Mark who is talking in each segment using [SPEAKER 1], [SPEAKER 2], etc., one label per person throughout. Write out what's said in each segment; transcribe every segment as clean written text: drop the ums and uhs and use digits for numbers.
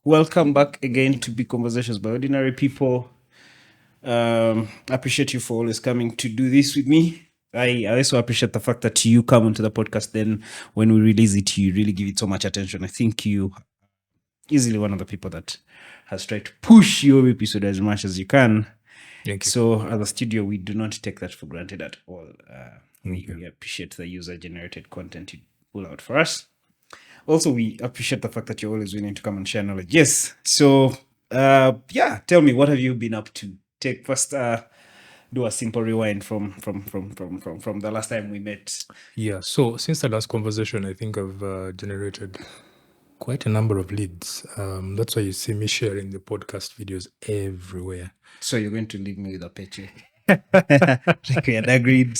[SPEAKER 1] Welcome back again to Big Conversations by Ordinary People. I appreciate you for always coming to do this with me. I also appreciate the fact that you come onto the podcast. Then, when we release it, you really give it so much attention. I think you easily one of the people that has tried to push your episode as much as you can.
[SPEAKER 2] Thank you.
[SPEAKER 1] So, as a studio, we do not take that for granted at all. We appreciate the user-generated content you pull out for us. Also, we appreciate the fact that you're always willing to come and share knowledge. Yes. So, tell me, what have you been up to? Take first, do a simple rewind from the last time we met.
[SPEAKER 2] Yeah. So since the last conversation, I think I've generated quite a number of leads. That's why you see me sharing the podcast videos everywhere.
[SPEAKER 1] So you're going to leave me with a paycheck. Like we had agreed.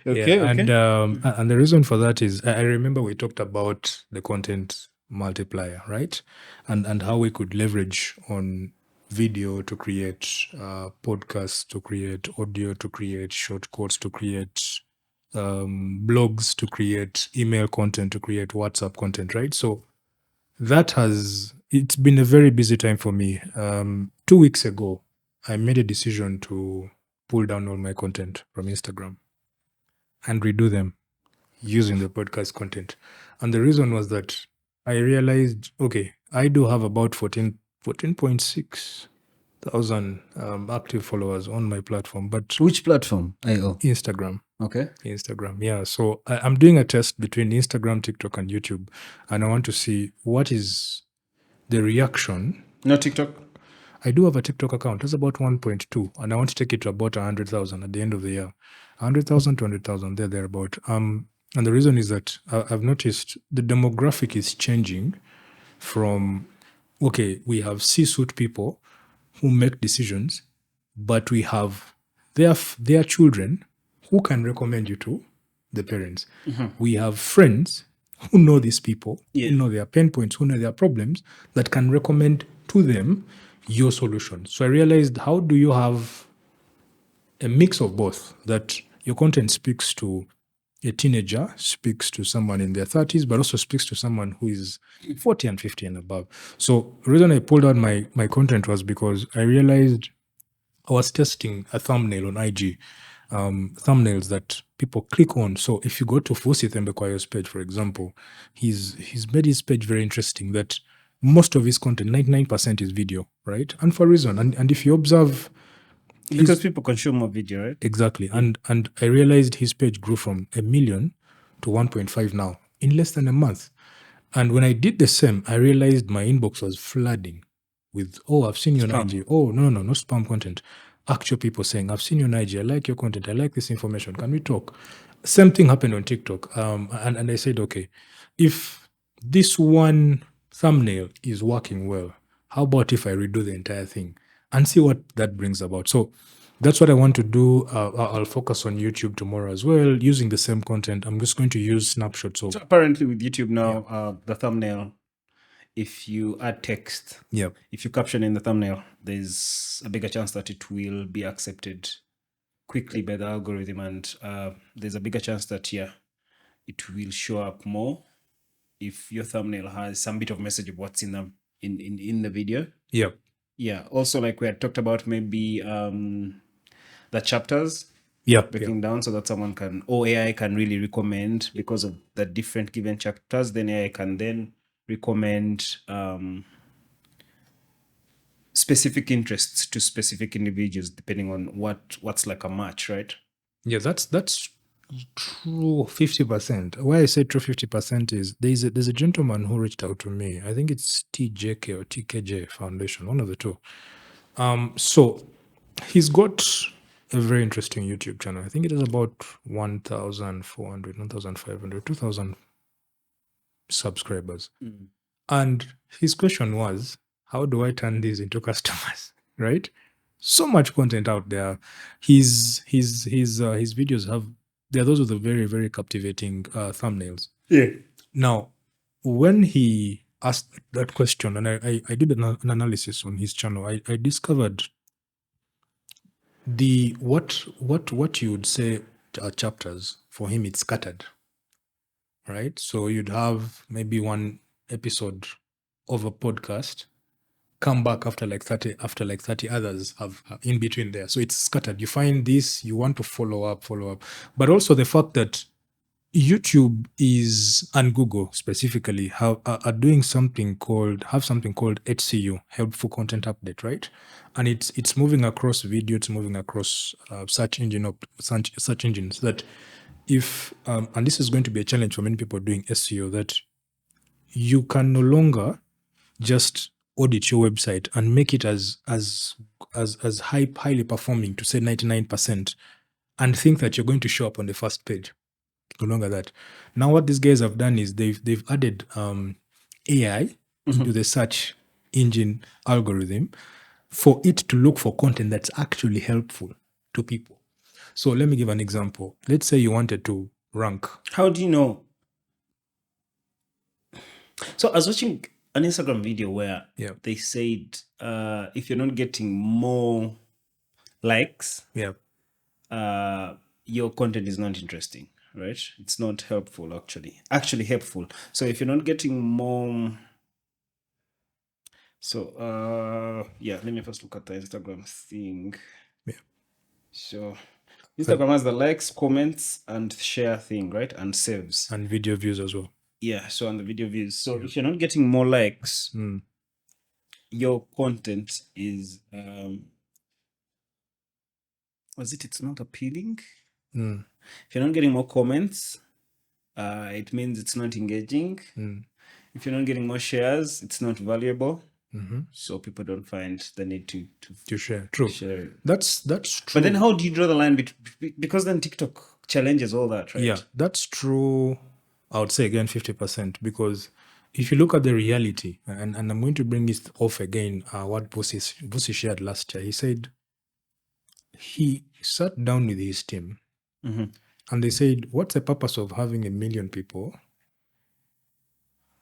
[SPEAKER 2] Okay. And the reason for that is I remember we talked about the content multiplier, right? And how we could leverage on video to create podcasts, to create audio, to create short courses, to create blogs, to create email content, to create WhatsApp content, right? So it's been a very busy time for me. 2 weeks ago, I made a decision to pull down all my content from Instagram and redo them using the podcast content. And the reason was that I realized, okay, I do have about 14.6 thousand active followers on my platform. But
[SPEAKER 1] which platform?
[SPEAKER 2] Instagram.
[SPEAKER 1] Okay.
[SPEAKER 2] Instagram, yeah. So I'm doing a test between Instagram, TikTok, and YouTube, and I want to see what is the reaction.
[SPEAKER 1] No TikTok?
[SPEAKER 2] I do have a TikTok account. That's about 1.2, and I want to take it to about 100,000 at the end of the year. 100,000 to 100,000, thereabout. And the reason is that I've noticed the demographic is changing from, okay, we have C-suite people who make decisions, but we have their children who can recommend you to the parents.
[SPEAKER 1] Mm-hmm.
[SPEAKER 2] We have friends who know these people,
[SPEAKER 1] Yeah.
[SPEAKER 2] who know their pain points, who know their problems, that can recommend to them your solution. So I realized, how do you have a mix of both, that your content speaks to a teenager, speaks to someone in their 30s, but also speaks to someone who is 40 and 50 and above. So the reason I pulled out my content was because I realized I was testing a thumbnail on IG, thumbnails that people click on. So if you go to Fusi Thembekwayo's page, for example, he's made his page very interesting, that most of his content, 99% is video, right? And for a reason. And if you observe,
[SPEAKER 1] because people consume more video, right?
[SPEAKER 2] Exactly. Yeah. And I realized his page grew from 1 million to 1.5 now in less than a month. And when I did the same, I realized my inbox was flooding with, oh, I've seen you on IG. Oh, no, not spam content. Actual people saying, I've seen you on IG. I like your content. I like this information. Can we talk? Same thing happened on TikTok. And I said, okay, if this one thumbnail is working well, how about if I redo the entire thing and see what that brings about? So that's what I want to do. I'll focus on YouTube tomorrow as well, using the same content. I'm just going to use snapshots. So
[SPEAKER 1] apparently with YouTube now, the thumbnail, if you add text, if you caption in the thumbnail, there's a bigger chance that it will be accepted quickly by the algorithm, and there's a bigger chance that it will show up more if your thumbnail has some bit of message of what's in the video. Yeah. Also, like we had talked about, maybe the chapters breaking down, so that someone can, or AI can really recommend, because of the different given chapters, then AI can then recommend specific interests to specific individuals depending on what's like a match, right?
[SPEAKER 2] Yeah, that's true 50%. Why I say true 50% is there's a gentleman who reached out to me. I think it's TJK or TKJ Foundation, one of the two. So he's got a very interesting YouTube channel. I think it is about 1,400, 1,500, 2,000 subscribers. And his question was, how do I turn these into customers? Right? So much content out there. His videos they're those with a very, very captivating thumbnails.
[SPEAKER 1] Yeah.
[SPEAKER 2] Now, when he asked that question, and I did an analysis on his channel, I discovered what you would say are chapters. For him, it's scattered, right? So you'd have maybe one episode of a podcast come back after like 30 others have in between there. So it's scattered. You find this, you want to follow up. But also the fact that YouTube and Google specifically are doing something called H.C.U, helpful content update, right? And it's moving across video, it's moving across search engines. That if and this is going to be a challenge for many people doing SEO, that you can no longer just audit your website and make it as highly performing to say 99% and think that you're going to show up on the first page. No longer that. Now what these guys have done is they've added AI into the search engine algorithm for it to look for content that's actually helpful to people. So let me give an example. Let's say you wanted to rank.
[SPEAKER 1] How do you know? So I was watching an Instagram video where they said if you're not getting more likes, your content is not interesting, right? It's not helpful, actually helpful. So if you're not getting more, so let me first look at the Instagram thing. So Instagram has the likes, comments, and share thing, right? And saves.
[SPEAKER 2] And video views as well.
[SPEAKER 1] Yeah, so on the video views. So if you're not getting more likes, your content is it's not appealing. If you're not getting more comments, it means it's not engaging. If you're not getting more shares, it's not valuable. So people don't find the need to
[SPEAKER 2] share. True.
[SPEAKER 1] Share.
[SPEAKER 2] That's true.
[SPEAKER 1] But then how do you draw the line because then TikTok challenges all that, right?
[SPEAKER 2] Yeah, that's true. I would say again 50%, because if you look at the reality, and I'm going to bring this off again, what Busi shared last year. He said he sat down with his team and they said, what's the purpose of having 1 million people,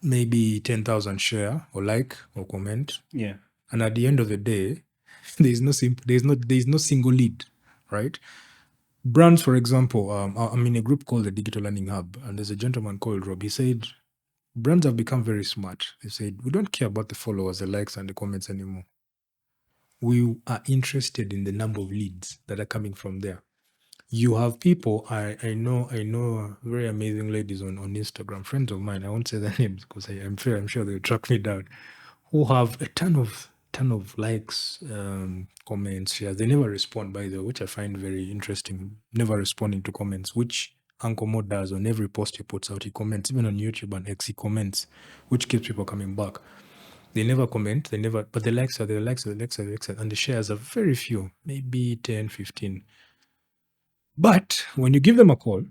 [SPEAKER 2] maybe 10,000 share or like or comment?
[SPEAKER 1] Yeah.
[SPEAKER 2] And at the end of the day, there's no single lead, right? Brands, for example, I'm in a group called the Digital Learning Hub, and there's a gentleman called Rob. He said, brands have become very smart. They said, we don't care about the followers, the likes, and the comments anymore. We are interested in the number of leads that are coming from there. You have people, I know very amazing ladies on Instagram, friends of mine, I won't say their names because I'm sure they'll track me down, who have a ton of likes, comments, shares. They never respond, by the way, which I find very interesting. Never responding to comments, which Uncle Mo does on every post he puts out. He comments, even on YouTube and X, he comments, which keeps people coming back. They never comment, but the likes are the likes, and the shares are very few, maybe 10, 15. But when you give them a call,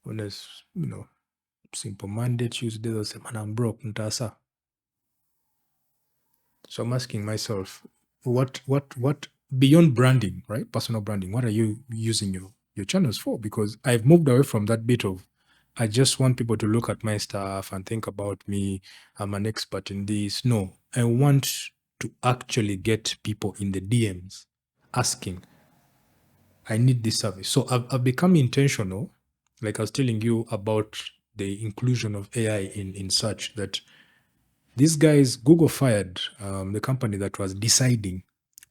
[SPEAKER 2] when there's, simple Monday, Tuesday, they'll say, man, I'm broke, ntasa. So I'm asking myself, what beyond branding, right? Personal branding, what are you using your channels for? Because I've moved away from that bit of, I just want people to look at my stuff and think about me. I'm an expert in this. No, I want to actually get people in the DMs asking, I need this service. So I've become intentional, like I was telling you about the inclusion of AI in search, that these guys, Google fired the company that was deciding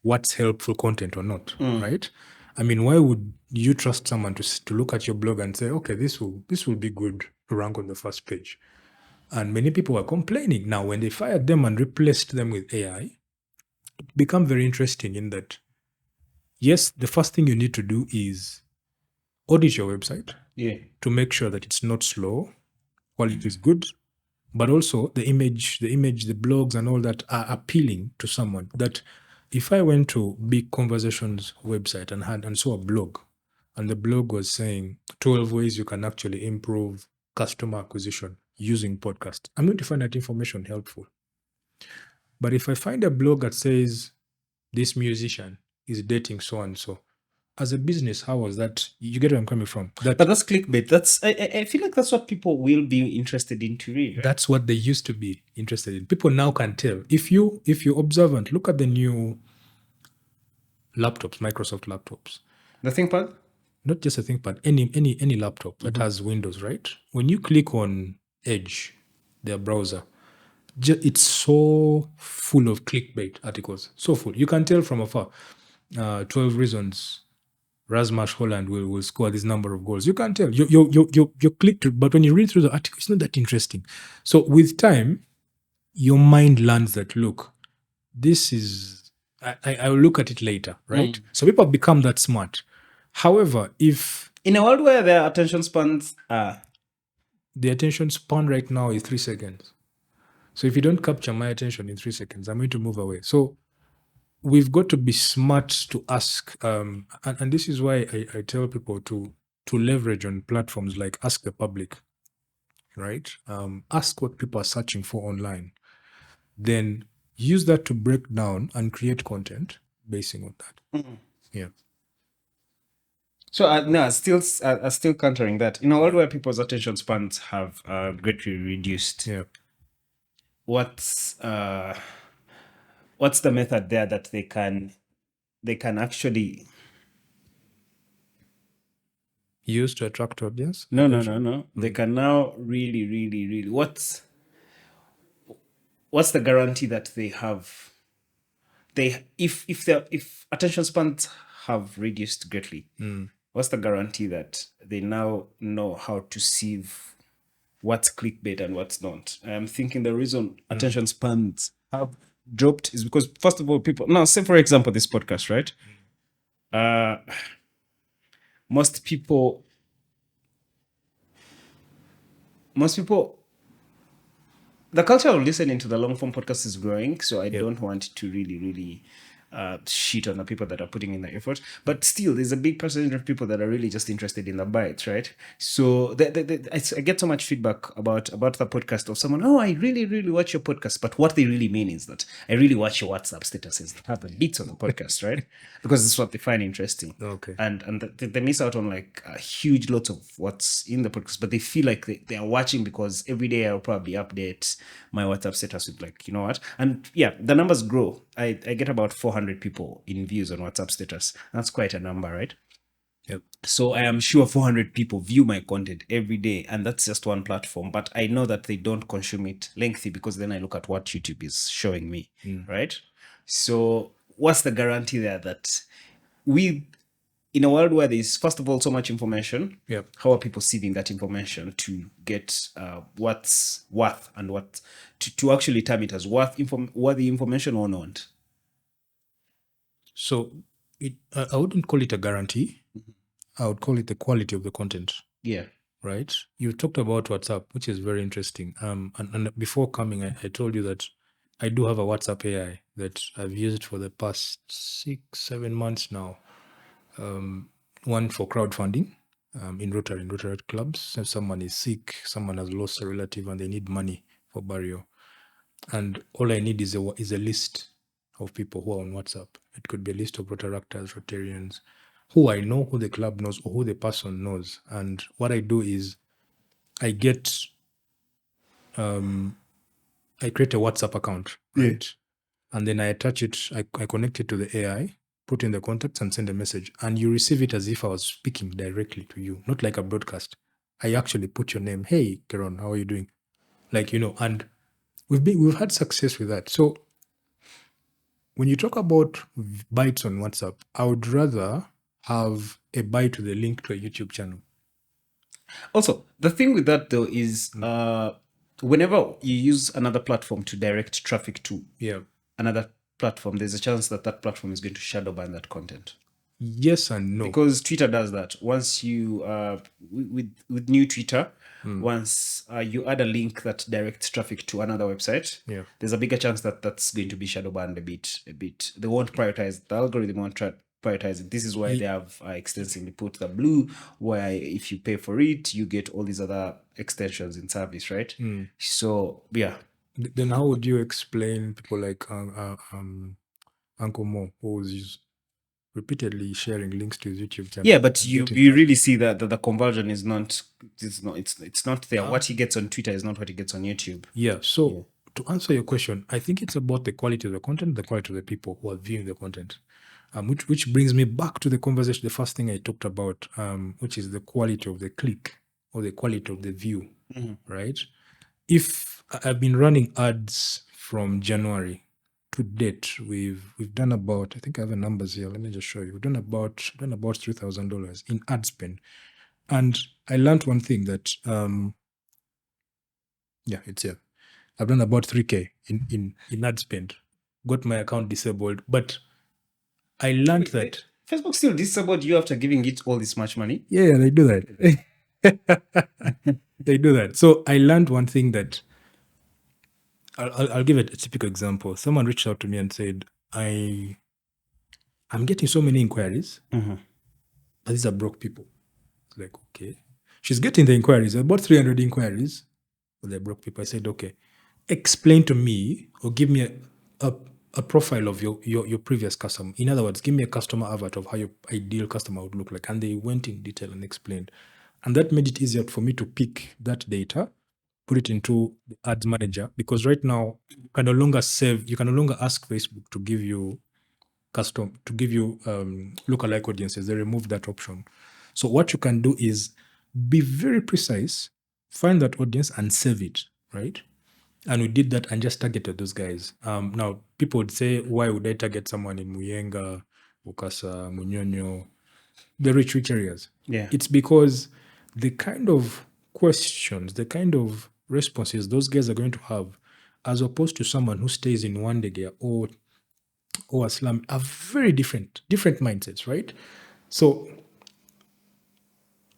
[SPEAKER 2] what's helpful content or not, right? I mean, why would you trust someone to look at your blog and say, okay, this will be good to rank on the first page? And many people were complaining. Now, when they fired them and replaced them with AI, it became very interesting in that, yes, the first thing you need to do is audit your website to make sure that it's not slow, quality is good, but also the image, the blogs and all that are appealing to someone. That if I went to Big Conversations website and saw a blog, and the blog was saying 12 ways you can actually improve customer acquisition using podcast, I'm going to find that information helpful. But if I find a blog that says this musician is dating so and so, as a business, how was that? You get where I'm coming from.
[SPEAKER 1] But that's clickbait. That's I feel like that's what people will be interested in to read. Right?
[SPEAKER 2] That's what they used to be interested in. People now can tell. If you're observant, look at the new laptops, Microsoft laptops.
[SPEAKER 1] The ThinkPad?
[SPEAKER 2] Not just a ThinkPad, any laptop that has Windows, right? When you click on Edge, their browser, it's so full of clickbait articles. So full. You can tell from afar. 12 reasons Rasmus Holland will score this number of goals. You can tell. You click to, but when you read through the article, it's not that interesting. So with time, your mind learns that, look, this is, I will look at it later, right? So people become that smart. However, if
[SPEAKER 1] in a world where their attention spans are,
[SPEAKER 2] the attention span right now is 3 seconds. So if you don't capture my attention in 3 seconds, I'm going to move away. So we've got to be smart to ask, and this is why I tell people to leverage on platforms like Ask the Public, right? Ask what people are searching for online. Then use that to break down and create content basing on that. Yeah.
[SPEAKER 1] So no, still countering that. In a world where people's attention spans have greatly reduced, what's the method there that they can actually
[SPEAKER 2] use to attract audience?
[SPEAKER 1] No. They can now really. What's the guarantee that they have? If attention spans have reduced greatly, what's the guarantee that they now know how to sieve what's clickbait and what's not? I'm thinking the reason attention spans have dropped is because, first of all, people now, say for example this podcast, right? Most people, the culture of listening to the long form podcast is growing, so I don't want to really shit on the people that are putting in the effort, but still there's a big percentage of people that are really just interested in the bites, right? So I get so much feedback about the podcast of someone, I really watch your podcast, but what they really mean is that I really watch your WhatsApp statuses that have the bits on the podcast, right? Because it's what they find interesting.
[SPEAKER 2] Okay.
[SPEAKER 1] And they miss out on like a huge lots of what's in the podcast, but they feel like they are watching because every day I'll probably update my WhatsApp status with, like, you know what? And yeah, the numbers grow. I get about 400 people in views on WhatsApp status. That's quite a number, right?
[SPEAKER 2] Yep.
[SPEAKER 1] So I am sure 400 people view my content every day, and that's just one platform. But I know that they don't consume it lengthy because then I look at what YouTube is showing me, right? So what's the guarantee there that in a world where there's, first of all, so much information, how are people seeding that information to get what's worth and what to actually term it as worthy information or not?
[SPEAKER 2] So I wouldn't call it a guarantee. I would call it the quality of the content.
[SPEAKER 1] Yeah.
[SPEAKER 2] Right. You talked about WhatsApp, which is very interesting. And before coming, I told you that I do have a WhatsApp AI that I've used for the past 6-7 months now. One for crowdfunding in Rotary clubs. So someone is sick, someone has lost a relative, and they need money for burial. And all I need is a list of people who are on WhatsApp. It could be a list of Rotaractors, Rotarians, who I know, who the club knows, or who the person knows. And what I do is I get, I create a WhatsApp account, right? And then I attach it, I connect it to the AI, put in the contacts and send a message. And you receive it as if I was speaking directly to you, not like a broadcast. I actually put your name. Hey, Keron, how are you doing? Like, and we've had success with that. So when you talk about bites on WhatsApp, I would rather have a bite to the link to a YouTube channel.
[SPEAKER 1] Also, the thing with that though is whenever you use another platform to direct traffic to another platform, there's a chance that platform is going to shadow ban that content.
[SPEAKER 2] Yes and no.
[SPEAKER 1] Because Twitter does that. Once you with new Twitter, once you add a link that directs traffic to another website, there's a bigger chance that that's going to be shadow banned a bit. They won't prioritize, the algorithm won't prioritize it. This is why they have extensively put the blue, where if you pay for it, you get all these other extensions in service, right? So yeah.
[SPEAKER 2] Then how would you explain people like Uncle Mo, who's repeatedly sharing links to his YouTube channel?
[SPEAKER 1] Yeah, but you really see that the conversion is not. It's not there. What he gets on Twitter is not what he gets on YouTube.
[SPEAKER 2] Yeah. So to answer your question, I think it's about the quality of the content, the quality of the people who are viewing the content. Which brings me back to the conversation, the first thing I talked about, which is the quality of the click or the quality of the view, right? If I've been running ads from January to date. We've done about, I think I have the numbers here. Let me just show you. We've done about $3,000 in ad spend. And I learned one thing that it's here. I've done about 3K in ad spend. Got my account disabled, but I learned that
[SPEAKER 1] Facebook still disabled you after giving it all this much money.
[SPEAKER 2] Yeah, they do that. They do that. So I learned one thing that I'll give it a typical example. Someone reached out to me and said, I'm getting so many inquiries, but these are broke people. It's like, okay. She's getting the inquiries, about 300 inquiries, but they're broke people. I said, okay, explain to me or give me a profile of your previous customer. In other words, give me a customer avatar of how your ideal customer would look like. And they went in detail and explained. And that made it easier for me to pick that data, put it into the ads manager, because right now you can no longer ask Facebook to give you lookalike audiences. They removed that option. So what you can do is be very precise, find that audience and save it, right? And we did that and just targeted those guys. Now, people would say, why would I target someone in Muyenga, Bukasa, Munyonyo, the rich areas?
[SPEAKER 1] Yeah.
[SPEAKER 2] It's because the kind of questions, the kind of responses those guys are going to have, as opposed to someone who stays in Wandegea or a slum, are very different mindsets, right? So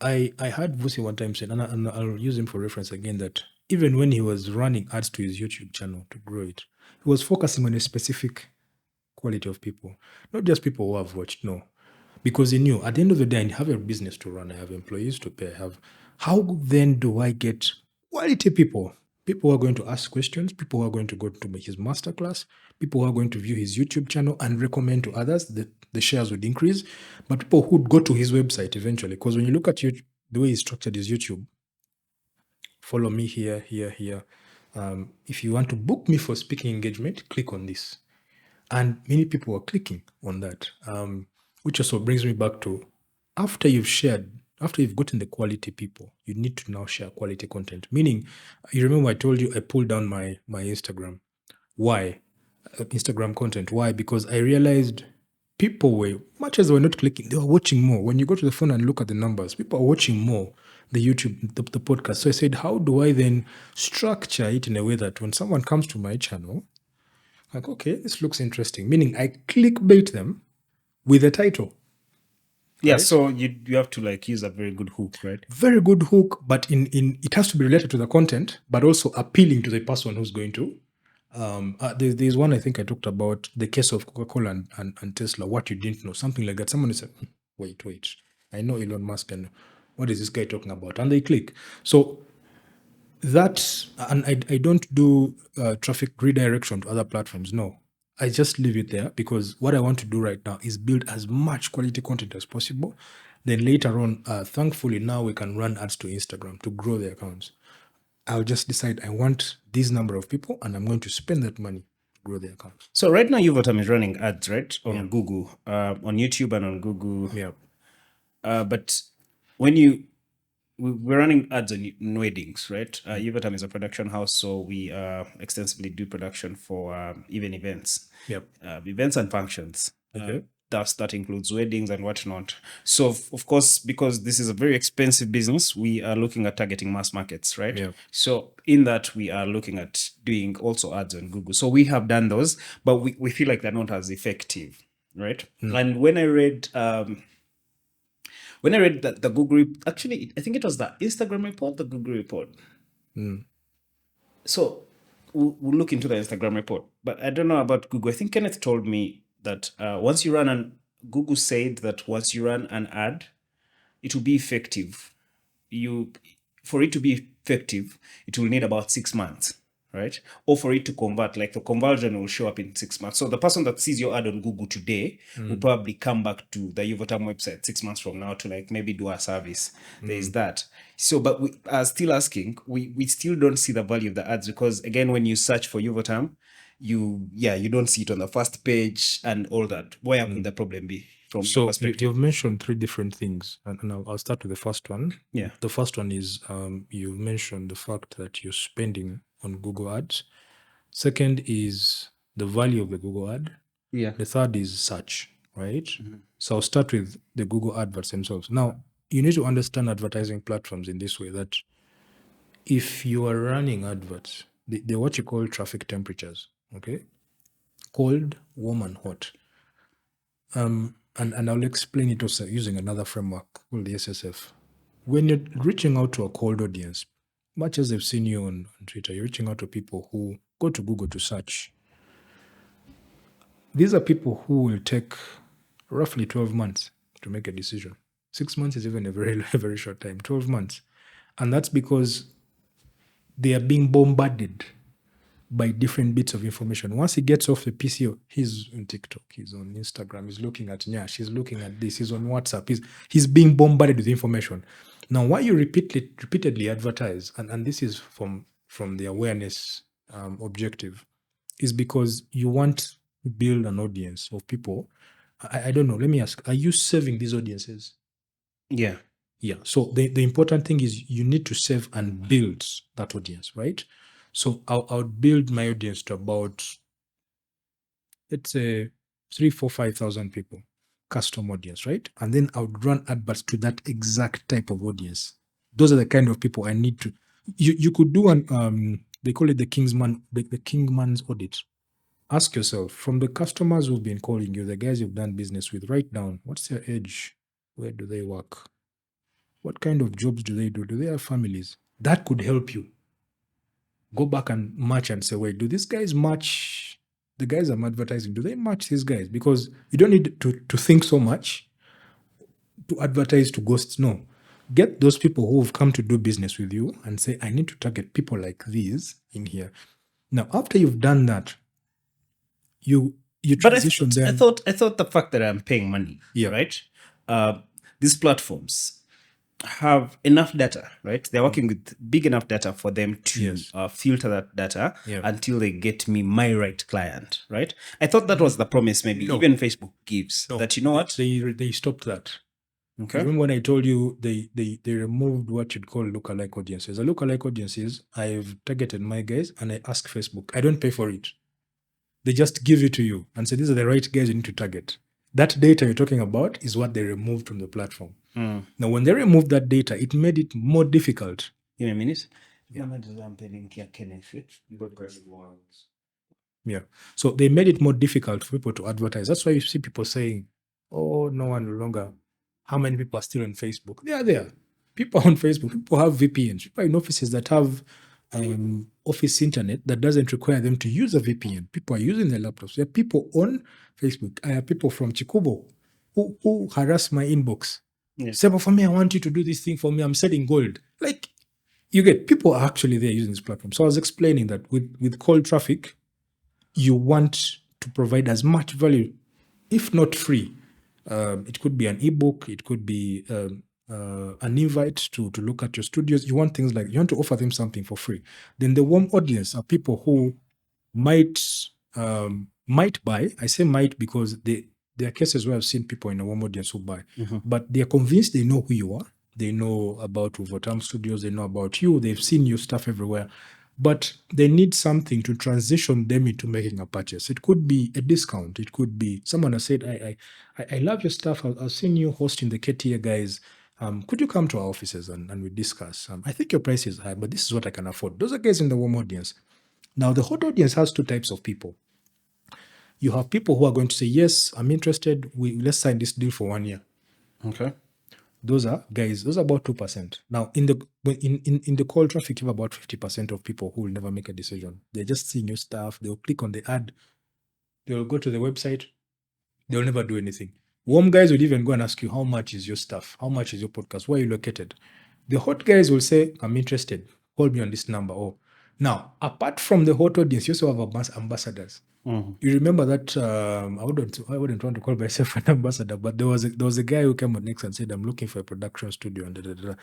[SPEAKER 2] I heard Vusi one time say, and I'll use him for reference again, that even when he was running ads to his YouTube channel to grow it, he was focusing on a specific quality of people, not just people who have watched, no. Because he knew at the end of the day, I have a business to run, I have employees to pay, how then do I get quality people? People who are going to ask questions, people who are going to go to his masterclass, people who are going to view his YouTube channel and recommend to others, that the shares would increase, but people who would go to his website eventually. Because when you look at YouTube, the way he structured his YouTube, follow me here. If you want to book me for speaking engagement, click on this. And many people are clicking on that, which also brings me back to after you've gotten the quality people, you need to now share quality content. Meaning, you remember I told you I pulled down my Instagram. Why? Instagram content. Why? Because I realized people were, much as they were not clicking, they were watching more. When you go to the phone and look at the numbers, people are watching more the YouTube, the podcast. So I said, how do I then structure it in a way that when someone comes to my channel, like, okay, this looks interesting. Meaning I clickbait them with a title.
[SPEAKER 1] Yeah,
[SPEAKER 2] right?
[SPEAKER 1] so you have to like use a very good hook, right?
[SPEAKER 2] Very good hook, but in it has to be related to the content, but also appealing to the person who's going to. There's one I think I talked about, the case of Coca-Cola and Tesla, what you didn't know, something like that. Someone said, wait, I know Elon Musk, and what is this guy talking about? And they click. So that, and I don't do traffic redirection to other platforms. No, I just leave it there because what I want to do right now is build as much quality content as possible. Then later on, thankfully now we can run ads to Instagram to grow the accounts. I'll just decide I want this number of people and I'm going to spend that money to grow the account.
[SPEAKER 1] So right now, Yuvatam is running ads, right? On Google, on YouTube and on Google.
[SPEAKER 2] Yeah.
[SPEAKER 1] But when we're running ads on weddings, right? Yuvatam is a production house, so we extensively do production for even events.
[SPEAKER 2] Yep.
[SPEAKER 1] Events and functions.
[SPEAKER 2] Okay.
[SPEAKER 1] That includes weddings and whatnot. So, of course, because this is a very expensive business, we are looking at targeting mass markets, right?
[SPEAKER 2] Yeah.
[SPEAKER 1] So, in that, we are looking at doing also ads on Google. So, we have done those, but we feel like they're not as effective, right? And when I read that the Google, actually, I think it was the Instagram report, the Google report. So, we'll look into the Instagram report, but I don't know about Google. I think Kenneth told me that Google said that once you run an ad, it will be effective. For it to be effective, it will need about 6 months, right? Or for it to convert, like the conversion will show up in 6 months. So the person that sees your ad on Google today will probably come back to the Yuvatam website 6 months from now to like maybe do a service. There is that. So, but we are still asking, we still don't see the value of the ads because again, when you search for Yuvatam, you don't see it on the first page and all that. Where could the problem be from your perspective?
[SPEAKER 2] You've mentioned three different things, and I'll start with the first one.
[SPEAKER 1] Yeah.
[SPEAKER 2] The first one is you mentioned the fact that you're spending on Google Ads. Second is the value of the Google ad.
[SPEAKER 1] Yeah.
[SPEAKER 2] The third is search, right? So I'll start with the Google adverts themselves. Now, you need to understand advertising platforms in this way, that if you are running adverts, they're what you call traffic temperatures, okay? Cold, warm, and hot. And I'll explain it also using another framework called the SSF. When you're reaching out to a cold audience, much as they've seen you on Twitter, you're reaching out to people who go to Google to search. These are people who will take roughly 12 months to make a decision. 6 months is even a very, very short time, 12 months. And that's because they are being bombarded by different bits of information. Once he gets off the PC, he's on TikTok, he's on Instagram, he's looking at Nyash, he's looking at this, he's on WhatsApp, he's being bombarded with information. Now, why you repeatedly advertise, and this is from the awareness objective, is because you want to build an audience of people. I don't know, let me ask, are you serving these audiences?
[SPEAKER 1] Yeah.
[SPEAKER 2] Yeah. So the important thing is you need to save and build that audience, right? So I'll build my audience to about, let's say, 3, 4, 5,000 people, custom audience, right? And then I would run adverts to that exact type of audience. Those are the kind of people I need to. You could do an they call it the Kingman's audit. Ask yourself, from the customers who've been calling you, the guys you've done business with, write down what's their age, where do they work, what kind of jobs do they they have families? That could help you go back and match and say, wait, do these guys match the guys I'm advertising? Do they match these guys? Because you don't need to think so much to advertise to ghosts. No. Get those people who have come to do business with you and say, I need to target people like these in here. Now, after you've done that, you transition them.
[SPEAKER 1] I thought the fact that I'm paying money, right? These platforms have enough data, right? They're working with big enough data for them to filter that data until they get me my right client, right? I thought that was the promise maybe even Facebook gives. That, you know what?
[SPEAKER 2] They stopped that.
[SPEAKER 1] Okay.
[SPEAKER 2] Remember when I told you they removed what you'd call lookalike audiences? A lookalike audience is, I've targeted my guys and I ask Facebook. I don't pay for it. They just give it to you and say, these are the right guys you need to target. That data you're talking about is what they removed from the platform. Now, when they removed that data, it made it more difficult.
[SPEAKER 1] Give me a minute.
[SPEAKER 2] Yeah. So they made it more difficult for people to advertise. That's why you see people saying, oh, no one no longer. How many people are still on Facebook? They are there. People on Facebook, people have VPNs. People are in offices that have office internet that doesn't require them to use a VPN. People are using their laptops. There are people on Facebook. I have people from Chikubo who harass my inbox. Say, but for me, I want you to do this thing for me. I'm selling gold. Like, you get, people are actually there using this platform. So I was explaining that with cold traffic, you want to provide as much value, if not free. It could be an ebook. It could be an invite to look at your studios. You want things like, you want to offer them something for free. Then the warm audience are people who might buy. I say might because there are cases where I've seen people in a warm audience who buy, but they are convinced they know who you are. They know about Uvotam Studios. They know about you. They've seen your stuff everywhere. But they need something to transition them into making a purchase. It could be a discount. It could be someone has said, I love your stuff. I've seen you hosting the KTA guys. Could you come to our offices and we discuss? I think your price is high, but this is what I can afford. Those are guys in the warm audience. Now, the hot audience has two types of people. You have people who are going to say, yes, I'm interested. Let's sign this deal for 1 year.
[SPEAKER 1] Okay.
[SPEAKER 2] Those are guys, those are about 2%. Now, in the cold traffic, you have about 50% of people who will never make a decision. They're just seeing your stuff. They'll click on the ad. They'll go to the website. They'll never do anything. Warm guys will even go and ask you, how much is your stuff? How much is your podcast? Where are you located? The hot guys will say, I'm interested. Call me on this number. Oh, now, apart from the hot audience, you also have ambassadors. You remember that I wouldn't want to call myself an ambassador, but there was a guy who came on next and said, I'm looking for a production studio and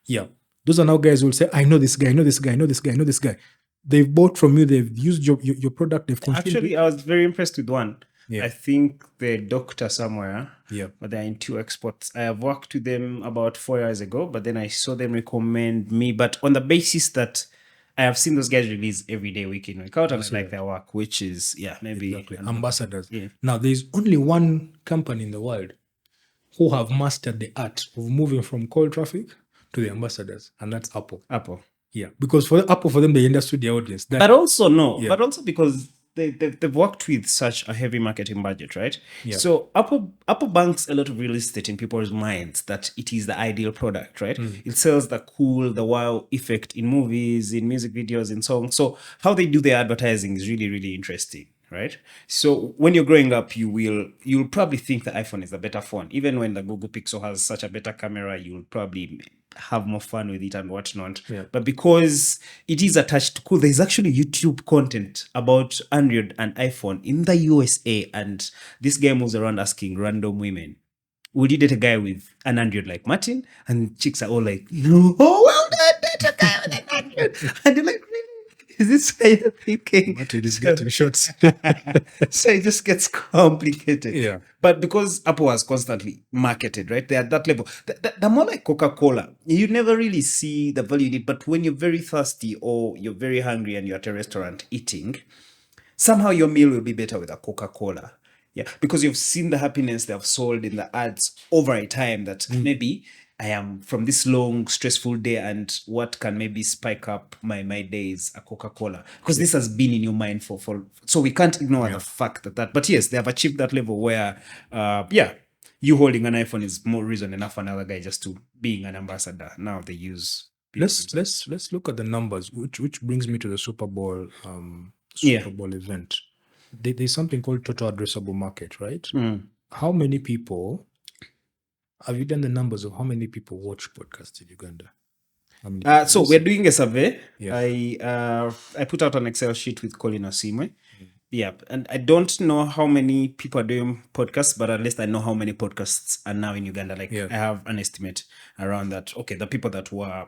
[SPEAKER 2] Yeah. Those are now guys who will say, I know this guy, I know this guy, I know this guy, I know this guy. They've bought from you, they've used your product, they've consumed.
[SPEAKER 1] Actually, I was very impressed with one. I think the doctor somewhere, but they're into exports. I have worked with them about 4 years ago, but then I saw them recommend me, but on the basis that I have seen those guys release every day, week in, week out, and I like their work, which is, maybe
[SPEAKER 2] exactly. Ambassadors.
[SPEAKER 1] Yeah.
[SPEAKER 2] Now, there's only one company in the world who have mastered the art of moving from cold traffic to the ambassadors, and that's Apple.
[SPEAKER 1] Apple.
[SPEAKER 2] Yeah, because for Apple, for them, they understood the audience.
[SPEAKER 1] But also because they've worked with such a heavy marketing budget, right?
[SPEAKER 2] Yeah.
[SPEAKER 1] So Apple banks a lot of real estate in people's minds that it is the ideal product, right? It sells the cool, the wow effect in movies, in music videos, in songs. So how they do their advertising is really, really interesting, right? So when you're growing up, you'll probably think the iPhone is the better phone. Even when the Google Pixel has such a better camera, you'll probably have more fun with it and whatnot.
[SPEAKER 2] Yeah.
[SPEAKER 1] But because it is attached to cool, there's actually YouTube content about Android and iPhone in the USA, and this guy moves around asking random women, would you date a guy with an Android like Martin? And chicks are all like, no, well, date a guy with an Android. And you're like, really? Is this how you're thinking?
[SPEAKER 2] Martin is getting shots.
[SPEAKER 1] So it just gets complicated.
[SPEAKER 2] Yeah.
[SPEAKER 1] But because Apple has constantly marketed, right? They're at that level. They're more like Coca-Cola. You never really see the value in it. But when you're very thirsty or you're very hungry and you're at a restaurant eating, somehow your meal will be better with a Coca-Cola. Yeah, because you've seen the happiness they have sold in the ads over a time that maybe I am from this long, stressful day, and what can maybe spike up my days, a Coca-Cola. Because this has been in your mind for so we can't ignore the fact that but yes, they have achieved that level where you holding an iPhone is more reason enough for another guy just to being an ambassador. Now they use
[SPEAKER 2] Let's look at the numbers, which brings me to the Super Bowl Bowl event. There's something called total addressable market, right? How many people have you done the numbers of how many people watch podcasts in Uganda?
[SPEAKER 1] So we're doing a survey.
[SPEAKER 2] Yeah.
[SPEAKER 1] I put out an Excel sheet with Colin Osimwe. Yeah, and I don't know how many people are doing podcasts, but at least I know how many podcasts are now in Uganda. Like I have an estimate around that. Okay, the people that were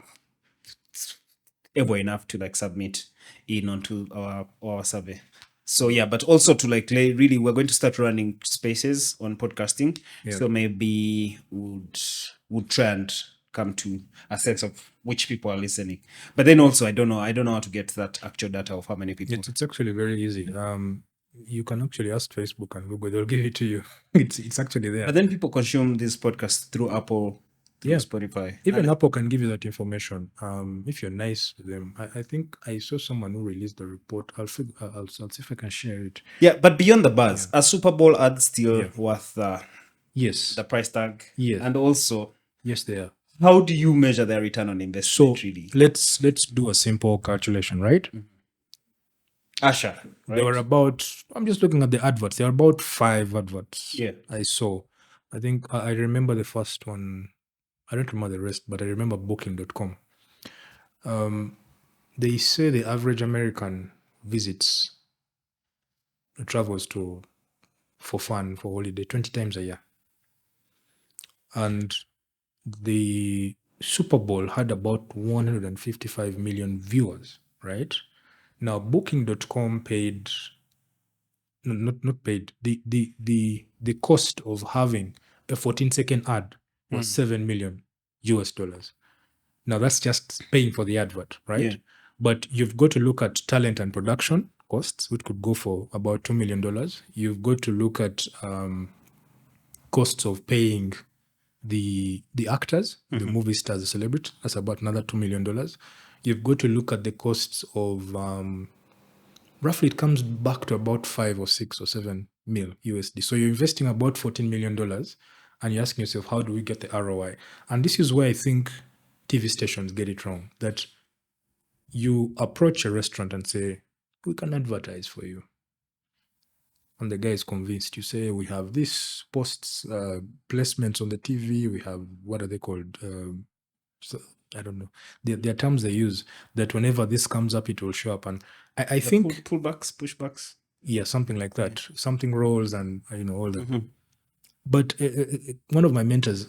[SPEAKER 1] able enough to like submit in onto our survey. So yeah, but also to like really, we're going to start running spaces on podcasting. So maybe would try and come to a sense of which people are listening. But then also I don't know how to get that actual data of how many people.
[SPEAKER 2] It's actually very easy. You can actually ask Facebook and Google; they'll give it to you. It's actually there.
[SPEAKER 1] But then people consume this podcast through Apple. Spotify.
[SPEAKER 2] Even Apple can give you that information. If you're nice with them. I think I saw someone who released the report. I'll see if I can share it.
[SPEAKER 1] Yeah, but beyond the buzz, a Super Bowl ad still worth the price tag.
[SPEAKER 2] Yes.
[SPEAKER 1] And also,
[SPEAKER 2] they are.
[SPEAKER 1] How do you measure their return on investment?
[SPEAKER 2] So let's do a simple calculation, right?
[SPEAKER 1] Asha, right?
[SPEAKER 2] There were about, I'm just looking at the adverts. There are about 5 adverts.
[SPEAKER 1] Yeah.
[SPEAKER 2] I saw. I think I remember the first one. I don't remember the rest, but I remember booking.com. They say the average American travels for fun, for holiday, 20 times a year. And the Super Bowl had about 155 million viewers, right? Now, booking.com paid, not paid, the cost of having a 14-second ad was $7 million. Now that's just paying for the advert, right?
[SPEAKER 1] Yeah.
[SPEAKER 2] But you've got to look at talent and production costs, which could go for about $2 million. You've got to look at costs of paying the actors, the movie stars, the celebrities. That's about another $2 million. You've got to look at the costs of roughly it comes back to about 5 or 6 or 7 mil USD. So you're investing about $14 million. And you're asking yourself, how do we get the ROI? And this is where I think TV stations get it wrong. That you approach a restaurant and say, we can advertise for you. And the guy is convinced. You say, we have this posts, placements on the TV. We have, what are they called? I don't know. There are terms they use that whenever this comes up, it will show up. And I think...
[SPEAKER 1] Pullbacks, pushbacks.
[SPEAKER 2] Yeah, something like that. Something rolls and, all that. But one of my mentors,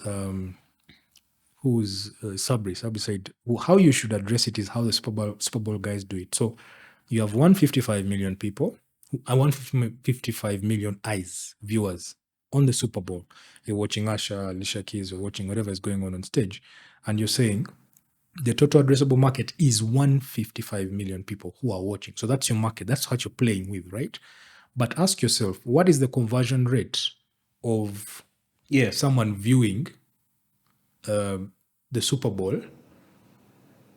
[SPEAKER 2] who's Sabri said, how you should address it is how the Super Bowl guys do it. So you have 155 million people, 155 million eyes, viewers on the Super Bowl. You're watching Asha, Alicia Keys, or watching whatever is going on stage. And you're saying, the total addressable market is 155 million people who are watching. So that's your market. That's what you're playing with, right? But ask yourself, what is the conversion rate of someone viewing the Super Bowl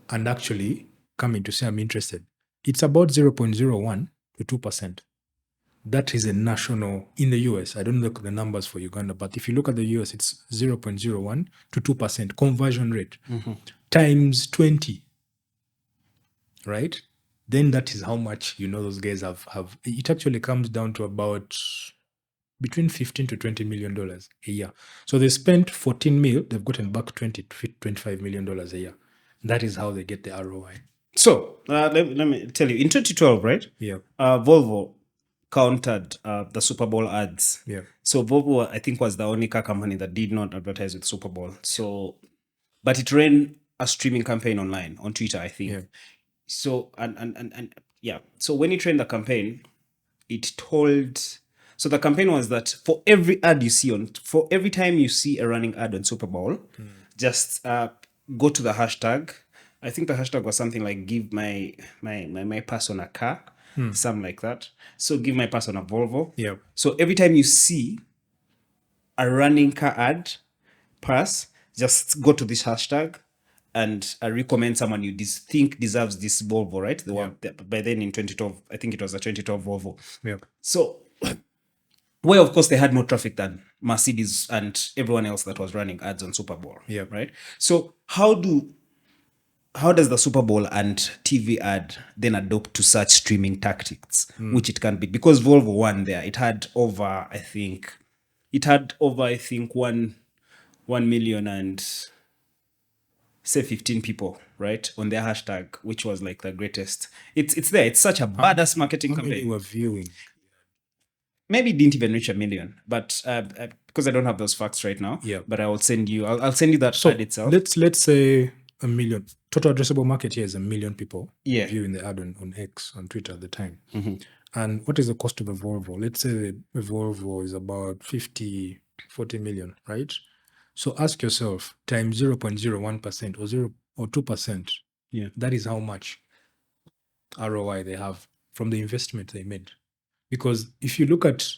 [SPEAKER 2] and actually coming to say, I'm interested? It's about 0.01 to 2%. That is a national, in the US, I don't look at the numbers for Uganda, but if you look at the US, it's 0.01 to 2% conversion rate times 20, right? Then that is how much, those guys have. It actually comes down to about between $15 to $20 million a year. So they spent 14 mil, they've gotten back $20 to $25 million a year. That is how they get the ROI.
[SPEAKER 1] So let me tell you, in 2012, right?
[SPEAKER 2] Yeah.
[SPEAKER 1] Volvo countered the Super Bowl ads.
[SPEAKER 2] Yeah.
[SPEAKER 1] So Volvo, I think, was the only car company that did not advertise with Super Bowl. So, but it ran a streaming campaign online on Twitter, I think.
[SPEAKER 2] Yeah.
[SPEAKER 1] So and yeah. So when it ran the campaign, it told. So the campaign was that for every ad you see for every time you see a running ad on Super Bowl, just go to the hashtag. I think the hashtag was something like "give my person a car," something like that. So give my person a Volvo.
[SPEAKER 2] Yeah.
[SPEAKER 1] So every time you see a running car ad pass, just go to this hashtag and recommend someone you think deserves this Volvo, right? By then in 2012, I think it was a 2012 Volvo.
[SPEAKER 2] Yeah.
[SPEAKER 1] So where of course they had more traffic than Mercedes and everyone else that was running ads on Super Bowl.
[SPEAKER 2] Yeah.
[SPEAKER 1] Right. So how does the Super Bowl and TV ad then adopt to such streaming tactics, which it can be? Because Volvo won there. It had over, I think, 1 million and say 15 people, right, on their hashtag, which was like the greatest. It's there. It's such a badass marketing campaign.
[SPEAKER 2] How many were viewing?
[SPEAKER 1] Maybe it didn't even reach a million, but because I don't have those facts right now.
[SPEAKER 2] Yeah.
[SPEAKER 1] But I'll send you that ad itself.
[SPEAKER 2] Let's say a million. Total addressable market here is 1 million people viewing the ad on X, on Twitter at the time. And what is the cost of a Volvo? Let's say the Volvo is about 40 million, right? So ask yourself, times 0.01% or 2%.
[SPEAKER 1] Yeah.
[SPEAKER 2] That is how much ROI they have from the investment they made. Because if you look at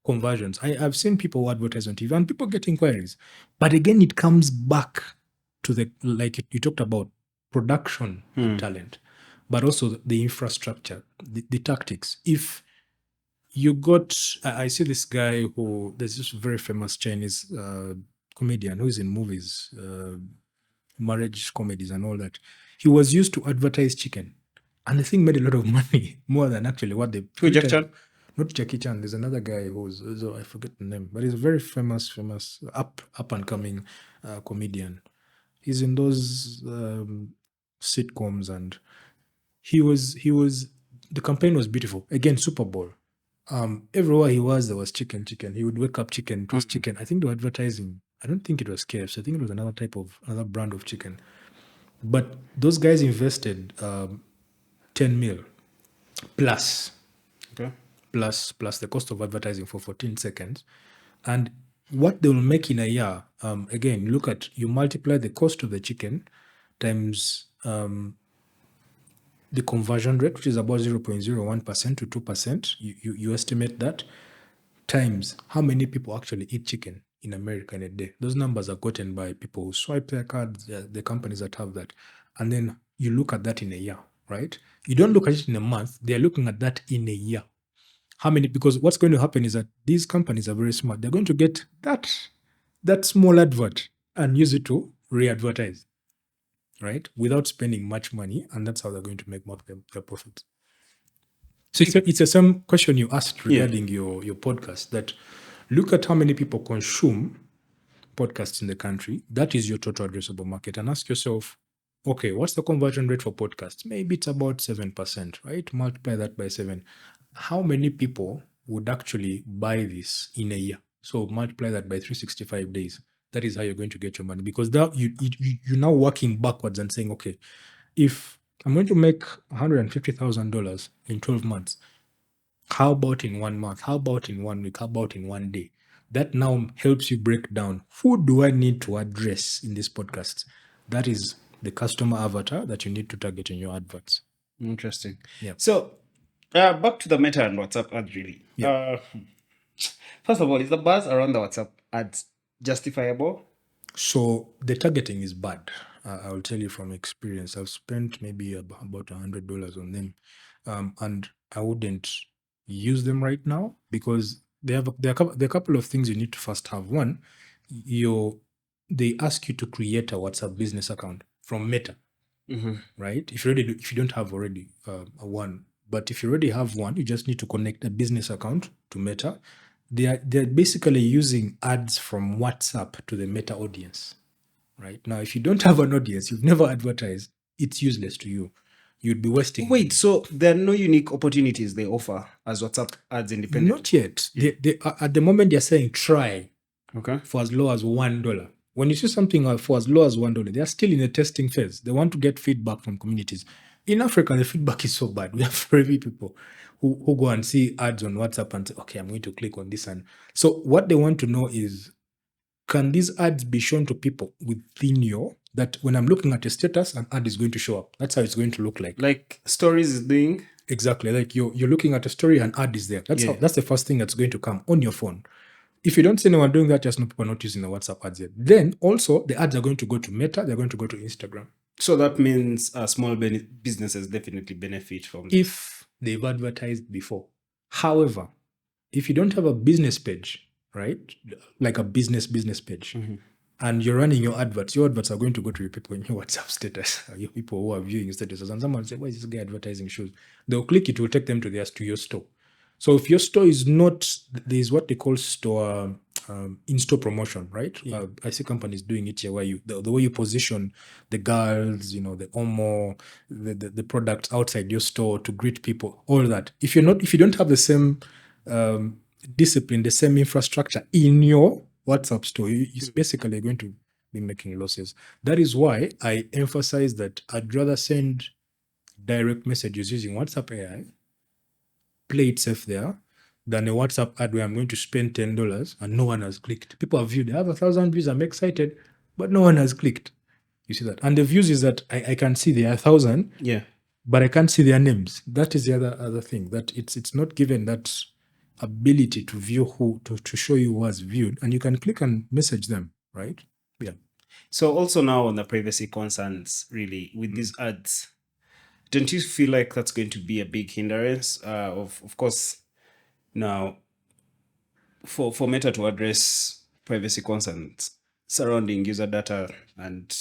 [SPEAKER 2] conversions, I've seen people advertise on TV and people get inquiries. But again, it comes back to like you talked about, production talent, but also the infrastructure, the tactics. If you I see this guy there's this very famous Chinese comedian who is in movies, marriage comedies and all that. He was used to advertise chicken. And the thing made a lot of money, more than actually what they...
[SPEAKER 1] Jackie Chan?
[SPEAKER 2] Not Jackie Chan. There's another guy who's... I forget the name. But he's a very famous, up-and-coming comedian. He's in those sitcoms, and he was... The campaign was beautiful. Again, Super Bowl. Everywhere he was, there was chicken. He would wake up chicken. It was chicken. I think they were advertising. I don't think it was KFC. I think it was another brand of chicken. But those guys invested... 10 mil plus the cost of advertising for 14 seconds. And what they will make in a year, again, you multiply the cost of the chicken times the conversion rate, which is about 0.01% to 2%. You estimate that, times how many people actually eat chicken in America in a day. Those numbers are gotten by people who swipe their cards, the companies that have that. And then you look at that in a year. Right? You don't look at it in a month. They're looking at that in a year. How many? Because what's going to happen is that these companies are very smart. They're going to get that small advert and use it to re-advertise, right? Without spending much money, and that's how they're going to make more of their profits. So it's the same question you asked regarding your podcast. That look at how many people consume podcasts in the country. That is your total addressable market, and ask yourself, okay, what's the conversion rate for podcasts? Maybe it's about 7%, right? Multiply that by 7. How many people would actually buy this in a year? So multiply that by 365 days. That is how you're going to get your money. Because now you're now working backwards and saying, okay, if I'm going to make $150,000 in 12 months, how about in 1 month? How about in 1 week? How about in 1 day? That now helps you break down, who do I need to address in this podcast? That is the customer avatar that you need to target in your adverts.
[SPEAKER 1] Interesting.
[SPEAKER 2] Yeah.
[SPEAKER 1] So back to the Meta and WhatsApp ads, really.
[SPEAKER 2] Yeah.
[SPEAKER 1] First of all, is the buzz around the WhatsApp ads justifiable?
[SPEAKER 2] So the targeting is bad. I will tell you from experience. I've spent maybe about $100 on them, and I wouldn't use them right now because there are a couple of things you need to first have. One, they ask you to create a WhatsApp business account from Meta, right? If you don't have already a one, but if you already have one, you just need to connect a business account to Meta. They're basically using ads from WhatsApp to the Meta audience, right? Now, if you don't have an audience, you've never advertised, it's useless to you. You'd be wasting.
[SPEAKER 1] Wait, so there are no unique opportunities they offer as WhatsApp ads independent?
[SPEAKER 2] Not yet. They at the moment they're saying try
[SPEAKER 1] Okay.
[SPEAKER 2] for as low as $1. When you see something for as low as $1, they are still in the testing phase. They want to get feedback from communities. In Africa, the feedback is so bad. We have very people who go and see ads on WhatsApp and say, okay, I'm going to click on this. And so what they want to know is, can these ads be shown to people within that when I'm looking at a status, an ad is going to show up? That's how it's going to look like.
[SPEAKER 1] Like Stories is doing?
[SPEAKER 2] Exactly. Like you're looking at a story, an ad is there. That's the first thing that's going to come on your phone. If you don't see anyone doing that, just know people are not using the WhatsApp ads yet. Then also the ads are going to go to Meta, they're going to go to Instagram.
[SPEAKER 1] So that means small businesses definitely benefit from
[SPEAKER 2] if they've advertised before. However, if you don't have a business page, right, like a business page, and you're running your adverts are going to go to your people in your WhatsApp status, your people who are viewing statuses, and someone say, why is this guy advertising shoes? They'll click it, will take them to your store. So if your store is not, there's what they call store in-store promotion, right?
[SPEAKER 1] Yeah.
[SPEAKER 2] I see companies doing it here where the way you position the girls, the Omo, the products outside your store to greet people, all that. If you don't have the same discipline, the same infrastructure in your WhatsApp store, you're basically going to be making losses. That is why I emphasize that I'd rather send direct messages using WhatsApp AI, play it safe there, than a WhatsApp ad where I'm going to spend $10 and no one has clicked. People have viewed, they have 1,000 views, I'm excited, but no one has clicked. You see that? And the views is that I can see there are 1,000, but I can't see their names. That is the other thing, that it's not given that ability to view to show you who has viewed, and you can click and message them, right? Yeah.
[SPEAKER 1] So also now on the privacy concerns, really, with these ads, don't you feel like that's going to be a big hindrance? Of course, now for Meta to address privacy concerns surrounding user data, and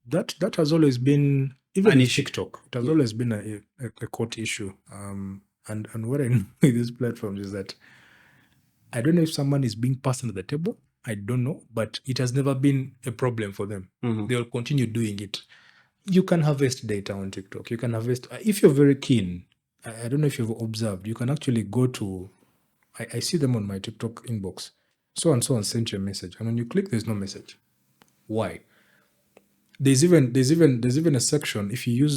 [SPEAKER 2] that has always been, even in TikTok, it has always been a court issue. And what I know with these platforms is that I don't know if someone is being passed under the table. I don't know, but it has never been a problem for them. They'll continue doing it. You can harvest data on TikTok. You can harvest, if you're very keen. I don't know if you've observed, you can actually go to, I see them on my TikTok inbox. So and sent you a message. And when you click, there's no message. Why? There's even a section, if you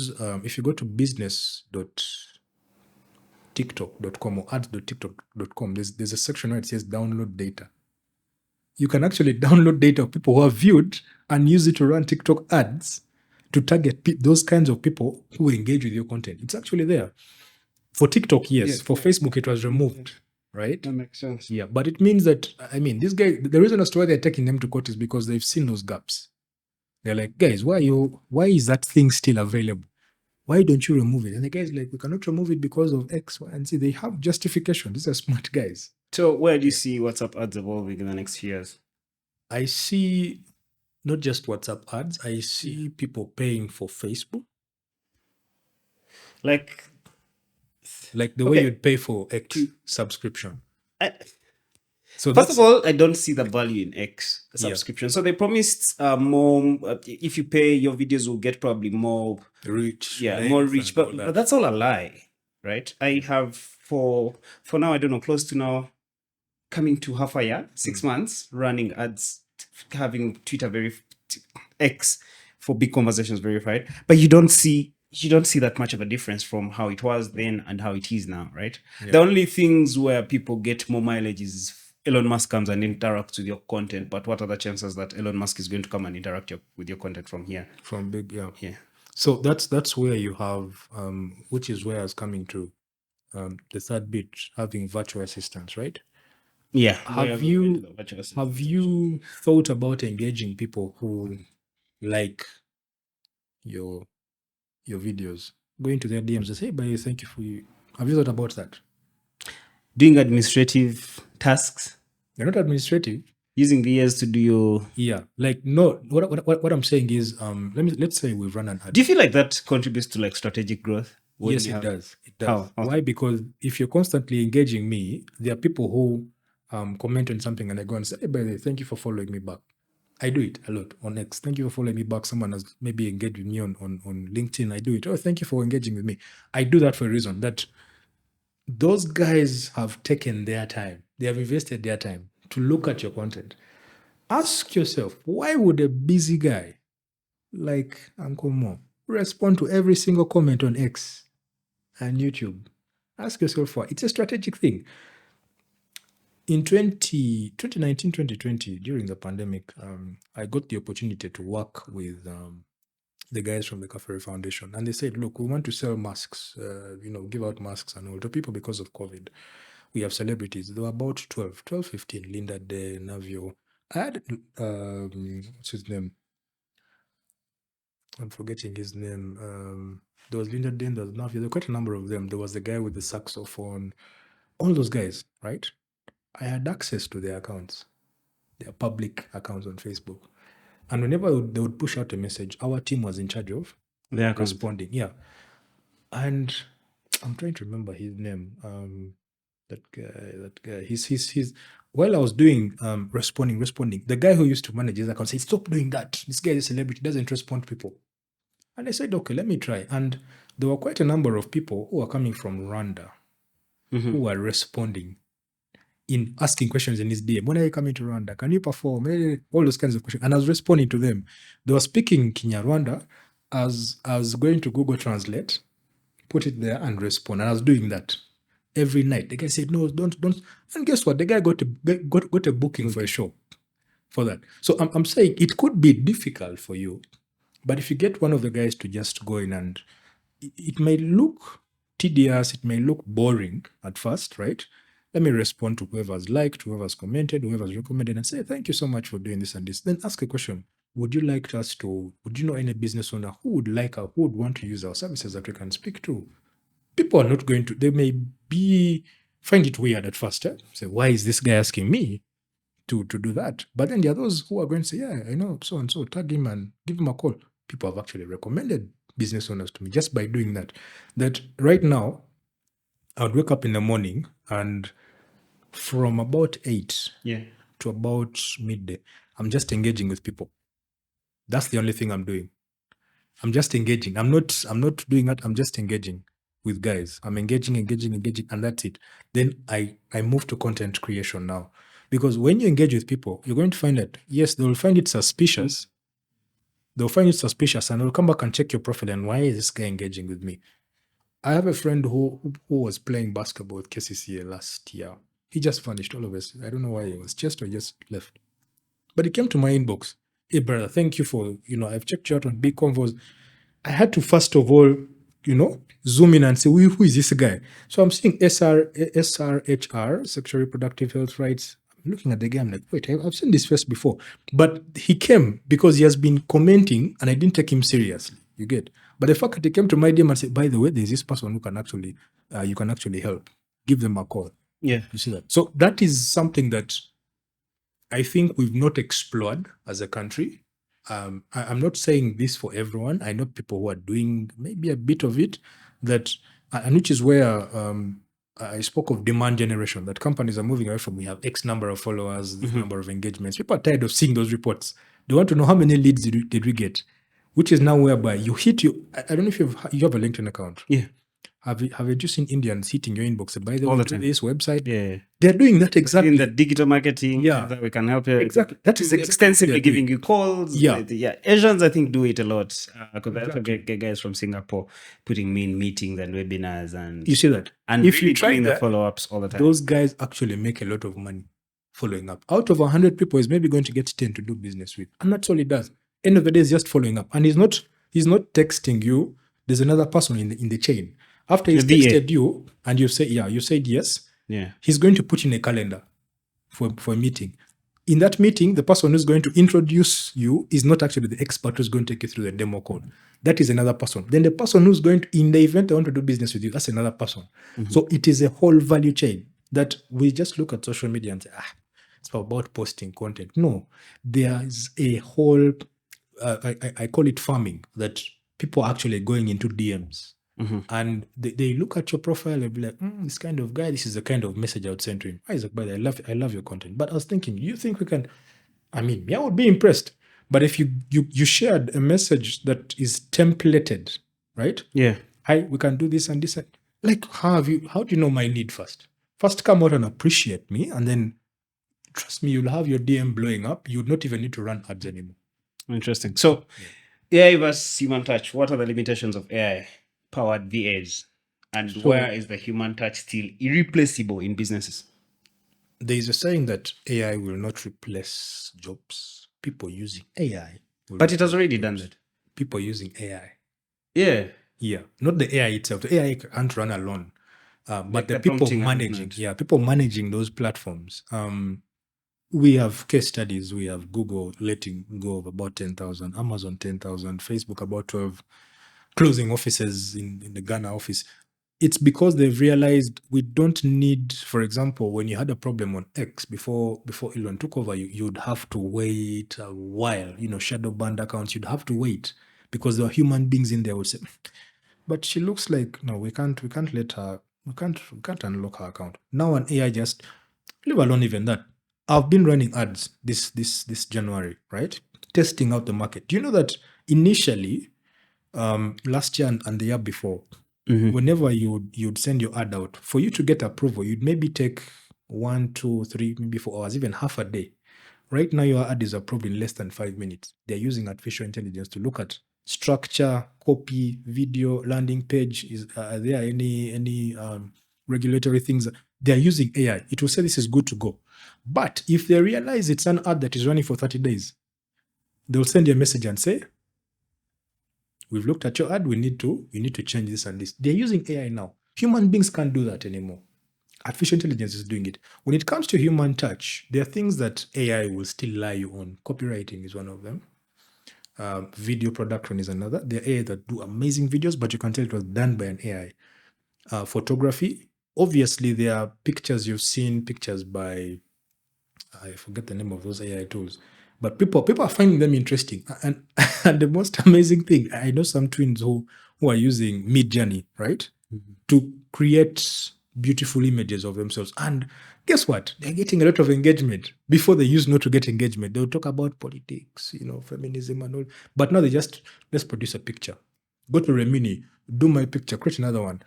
[SPEAKER 2] go to business.tiktok.com or ads.tiktok.com, there's a section where it says download data. You can actually download data of people who have viewed and use it to run TikTok ads to target those kinds of people who engage with your content. It's actually there. For TikTok, yes. For Facebook, it was removed, right?
[SPEAKER 1] That makes sense.
[SPEAKER 2] Yeah, but it means that, this guy, the reason as to why they're taking them to court is because they've seen those gaps. They're like, guys, why is that thing still available? Why don't you remove it? And the guy's like, we cannot remove it because of X, Y, and Z. They have justification. These are smart guys.
[SPEAKER 1] So where do you see WhatsApp ads evolving in the next few years?
[SPEAKER 2] I see not just WhatsApp ads. I see people paying for Facebook.
[SPEAKER 1] Like
[SPEAKER 2] the way you'd pay for X subscription.
[SPEAKER 1] So first of all, I don't see the value in X subscription. So they promised more. If you pay, your videos will get probably more
[SPEAKER 2] reach.
[SPEAKER 1] Yeah, more reach. But that's all a lie, right? I have for now, I don't know, close to now, coming to half a year, 6 months, running ads, having Twitter X for big conversations verified. But you don't see that much of a difference from how it was then and how it is now, right? The only things where people get more mileage is Elon Musk comes and interacts with your content, but what are the chances that Elon Musk is going to come and interact with your content from here?
[SPEAKER 2] From big, yeah.
[SPEAKER 1] Yeah.
[SPEAKER 2] So that's where you have, which is where I was coming to the third bit, having virtual assistants, right?
[SPEAKER 1] Yeah.
[SPEAKER 2] Have you thought about engaging people who like your videos? Going to their DMs and say, hey, buddy, thank you for you. Have you thought about that?
[SPEAKER 1] Doing administrative tasks?
[SPEAKER 2] They're not administrative.
[SPEAKER 1] Using VAs to do your...
[SPEAKER 2] Yeah. Like, no, what I'm saying is, let's say we've run an ad.
[SPEAKER 1] Do you feel like that contributes to like strategic growth?
[SPEAKER 2] Yes, it does. It does.
[SPEAKER 1] How?
[SPEAKER 2] Why? Because if you're constantly engaging me, there are people who comment on something and I go and say, hey, by the way, thank you for following me back. I do it a lot on X. Thank you for following me back. Someone has maybe engaged with me on LinkedIn. I do it. Oh, thank you for engaging with me. I do that for a reason, that those guys have taken their time. They have invested their time to look at your content. Ask yourself, why would a busy guy like Uncle Mo respond to every single comment on X and YouTube? Ask yourself why. It's a strategic thing. In 2019, 2020, during the pandemic, I got the opportunity to work with the guys from the Kaferi Foundation. And they said, look, we want to sell masks, give out masks and all to people because of COVID. We have celebrities. There were about 12, 15, Linda De Navio. I had, what's his name? I'm forgetting his name. There was Linda De, there was Navio. There were quite a number of them. There was the guy with the saxophone. All those guys, right? I had access to their accounts, their public accounts on Facebook. And whenever they would push out a message, our team was in charge of responding. Yeah. And I'm trying to remember his name. That guy. He's while I was doing responding, the guy who used to manage his account said, stop doing that. This guy is a celebrity, doesn't respond to people. And I said, okay, let me try. And there were quite a number of people who are coming from Rwanda who were responding in asking questions in his DM. When are you coming to Rwanda? Can you perform? All those kinds of questions. And I was responding to them. They were speaking Kinyarwanda as I was going to Google Translate, put it there and respond. And I was doing that every night. The guy said, no, don't. And guess what? The guy got a booking for a show for that. So I'm saying it could be difficult for you, but if you get one of the guys to just go in, and it may look tedious, it may look boring at first, right? Let me respond to whoever's liked, whoever's commented, whoever's recommended, and say, thank you so much for doing this and this. Then ask a question. Would you know any business owner who would want to use our services that we can speak to? People are not going to, they may find it weird at first. Say, why is this guy asking me to do that? But then there are those who are going to say, yeah, I know so and so, tag him and give him a call. People have actually recommended business owners to me just by doing that. That right now, I would wake up in the morning and from about 8 to about midday, I'm just engaging with people. That's the only thing I'm doing. I'm just engaging. I'm not doing that. I'm just engaging with guys. I'm engaging, and that's it. Then I move to content creation now. Because when you engage with people, you're going to find that, yes, they will find it suspicious. They'll find it suspicious and they'll come back and check your profile and why is this guy engaging with me? I have a friend who was playing basketball with KCCA last year. He just vanished all of us. I don't know why he was just left. But he came to my inbox. Hey, brother, thank you for, I've checked you out on big convos. I had to first of all, zoom in and say, who is this guy? So I'm seeing SRHR, Sexual Reproductive Health Rights. I'm looking at the guy. I'm like, wait, I've seen this face before. But he came because he has been commenting and I didn't take him seriously. You get? But the fact that he came to my DM and said, by the way, there's this person who can actually, you can actually help. Give them a call.
[SPEAKER 1] Yeah.
[SPEAKER 2] You see that? So that is something that I think we've not explored as a country. I'm not saying this for everyone. I know people who are doing maybe a bit of it, and which is where I spoke of demand generation, that companies are moving away from, we have X number of followers, this number of engagements. People are tired of seeing those reports. They want to know how many leads did we get, which is now whereby you hit you. I don't know if you have a LinkedIn account.
[SPEAKER 1] Yeah.
[SPEAKER 2] Have you just seen Indians hitting your inbox? By the way, this website.
[SPEAKER 1] Yeah.
[SPEAKER 2] They're doing that exactly.
[SPEAKER 1] In the digital marketing.
[SPEAKER 2] Yeah.
[SPEAKER 1] That we can help you.
[SPEAKER 2] Exactly. That is
[SPEAKER 1] extensively giving you calls.
[SPEAKER 2] Yeah.
[SPEAKER 1] Asians, I think, do it a lot. Because I also get guys from Singapore putting me in meetings and webinars. And
[SPEAKER 2] you see that.
[SPEAKER 1] And if really you try the follow-ups all the time.
[SPEAKER 2] Those guys actually make a lot of money. following up. Out of 100 people, he's maybe going to get 10 to do business with. And that's all he does. End of the day is just following up. And he's not texting you. There's another person in the chain. After he's texted you and you say, you said yes, he's going to put in a calendar for a meeting. In that meeting, the person who's going to introduce you is not actually the expert who's going to take you through the demo code. That is another person. Then the person who's going to, in the event they want to do business with you, that's another person. So it is a whole value chain that we just look at social media and say, it's about posting content. No, there is a whole, I call it farming, that people are actually going into DMs. And they look at your profile and be like, this kind of guy, this is the kind of message I would send to him. Isaac, by the way, I love your content. But I was thinking, you think we can, I would be impressed. But if you shared a message that is templated, right?
[SPEAKER 1] Yeah.
[SPEAKER 2] We can do this and this. Like, how do you know my need first? First come out and appreciate me, and then trust me, you'll have your DM blowing up. You would not even need to run ads anymore.
[SPEAKER 1] Interesting. So AI versus human touch. What are the limitations of AI-powered VAs? And where is the human touch still irreplaceable in businesses?
[SPEAKER 2] There is a saying that AI will not replace jobs. People using AI.
[SPEAKER 1] But it has already done that.
[SPEAKER 2] People using AI.
[SPEAKER 1] Yeah.
[SPEAKER 2] Yeah. Not the AI itself. The AI can't run alone. But the people managing. Yeah. People managing those platforms. We have case studies. We have Google letting go of about 10,000, Amazon 10,000, Facebook about 12, closing offices in the Ghana office. It's because they've realized we don't need, for example, when you had a problem on X before Elon took over, you'd have to wait a while. Shadow banned accounts, you'd have to wait because there are human beings in there who would say, but she looks like, no, we can't let her, we can't unlock her account. Now an AI just, leave alone even that. I've been running ads this January, right? Testing out the market. Do you know that initially, last year and the year before, whenever you'd send your ad out, for you to get approval, you'd maybe take 1, 2, 3, maybe 4 hours, even half a day. Right now, your ad is approved in less than 5 minutes. They're using artificial intelligence to look at structure, copy, video, landing page. Are there any regulatory things? They're using AI. It will say this is good to go. But if they realize it's an ad that is running for 30 days, they'll send you a message and say, we've looked at your ad, we need to change this and this. They're using AI now. Human beings can't do that anymore. Artificial intelligence is doing it. When it comes to human touch, there are things that AI will still lie you on. Copywriting is one of them. Video production is another. There are AI that do amazing videos, but you can tell it was done by an AI. Photography. Obviously, there are pictures you've seen, pictures by, I forget the name of those AI tools. But people are finding them interesting. And the most amazing thing, I know some twins who are using Midjourney, right? To create beautiful images of themselves. And guess what? They're getting a lot of engagement. Before they used not to get engagement. They'll talk about politics, feminism and all. But now they just, let's produce a picture. Go to Remini, do my picture, create another one.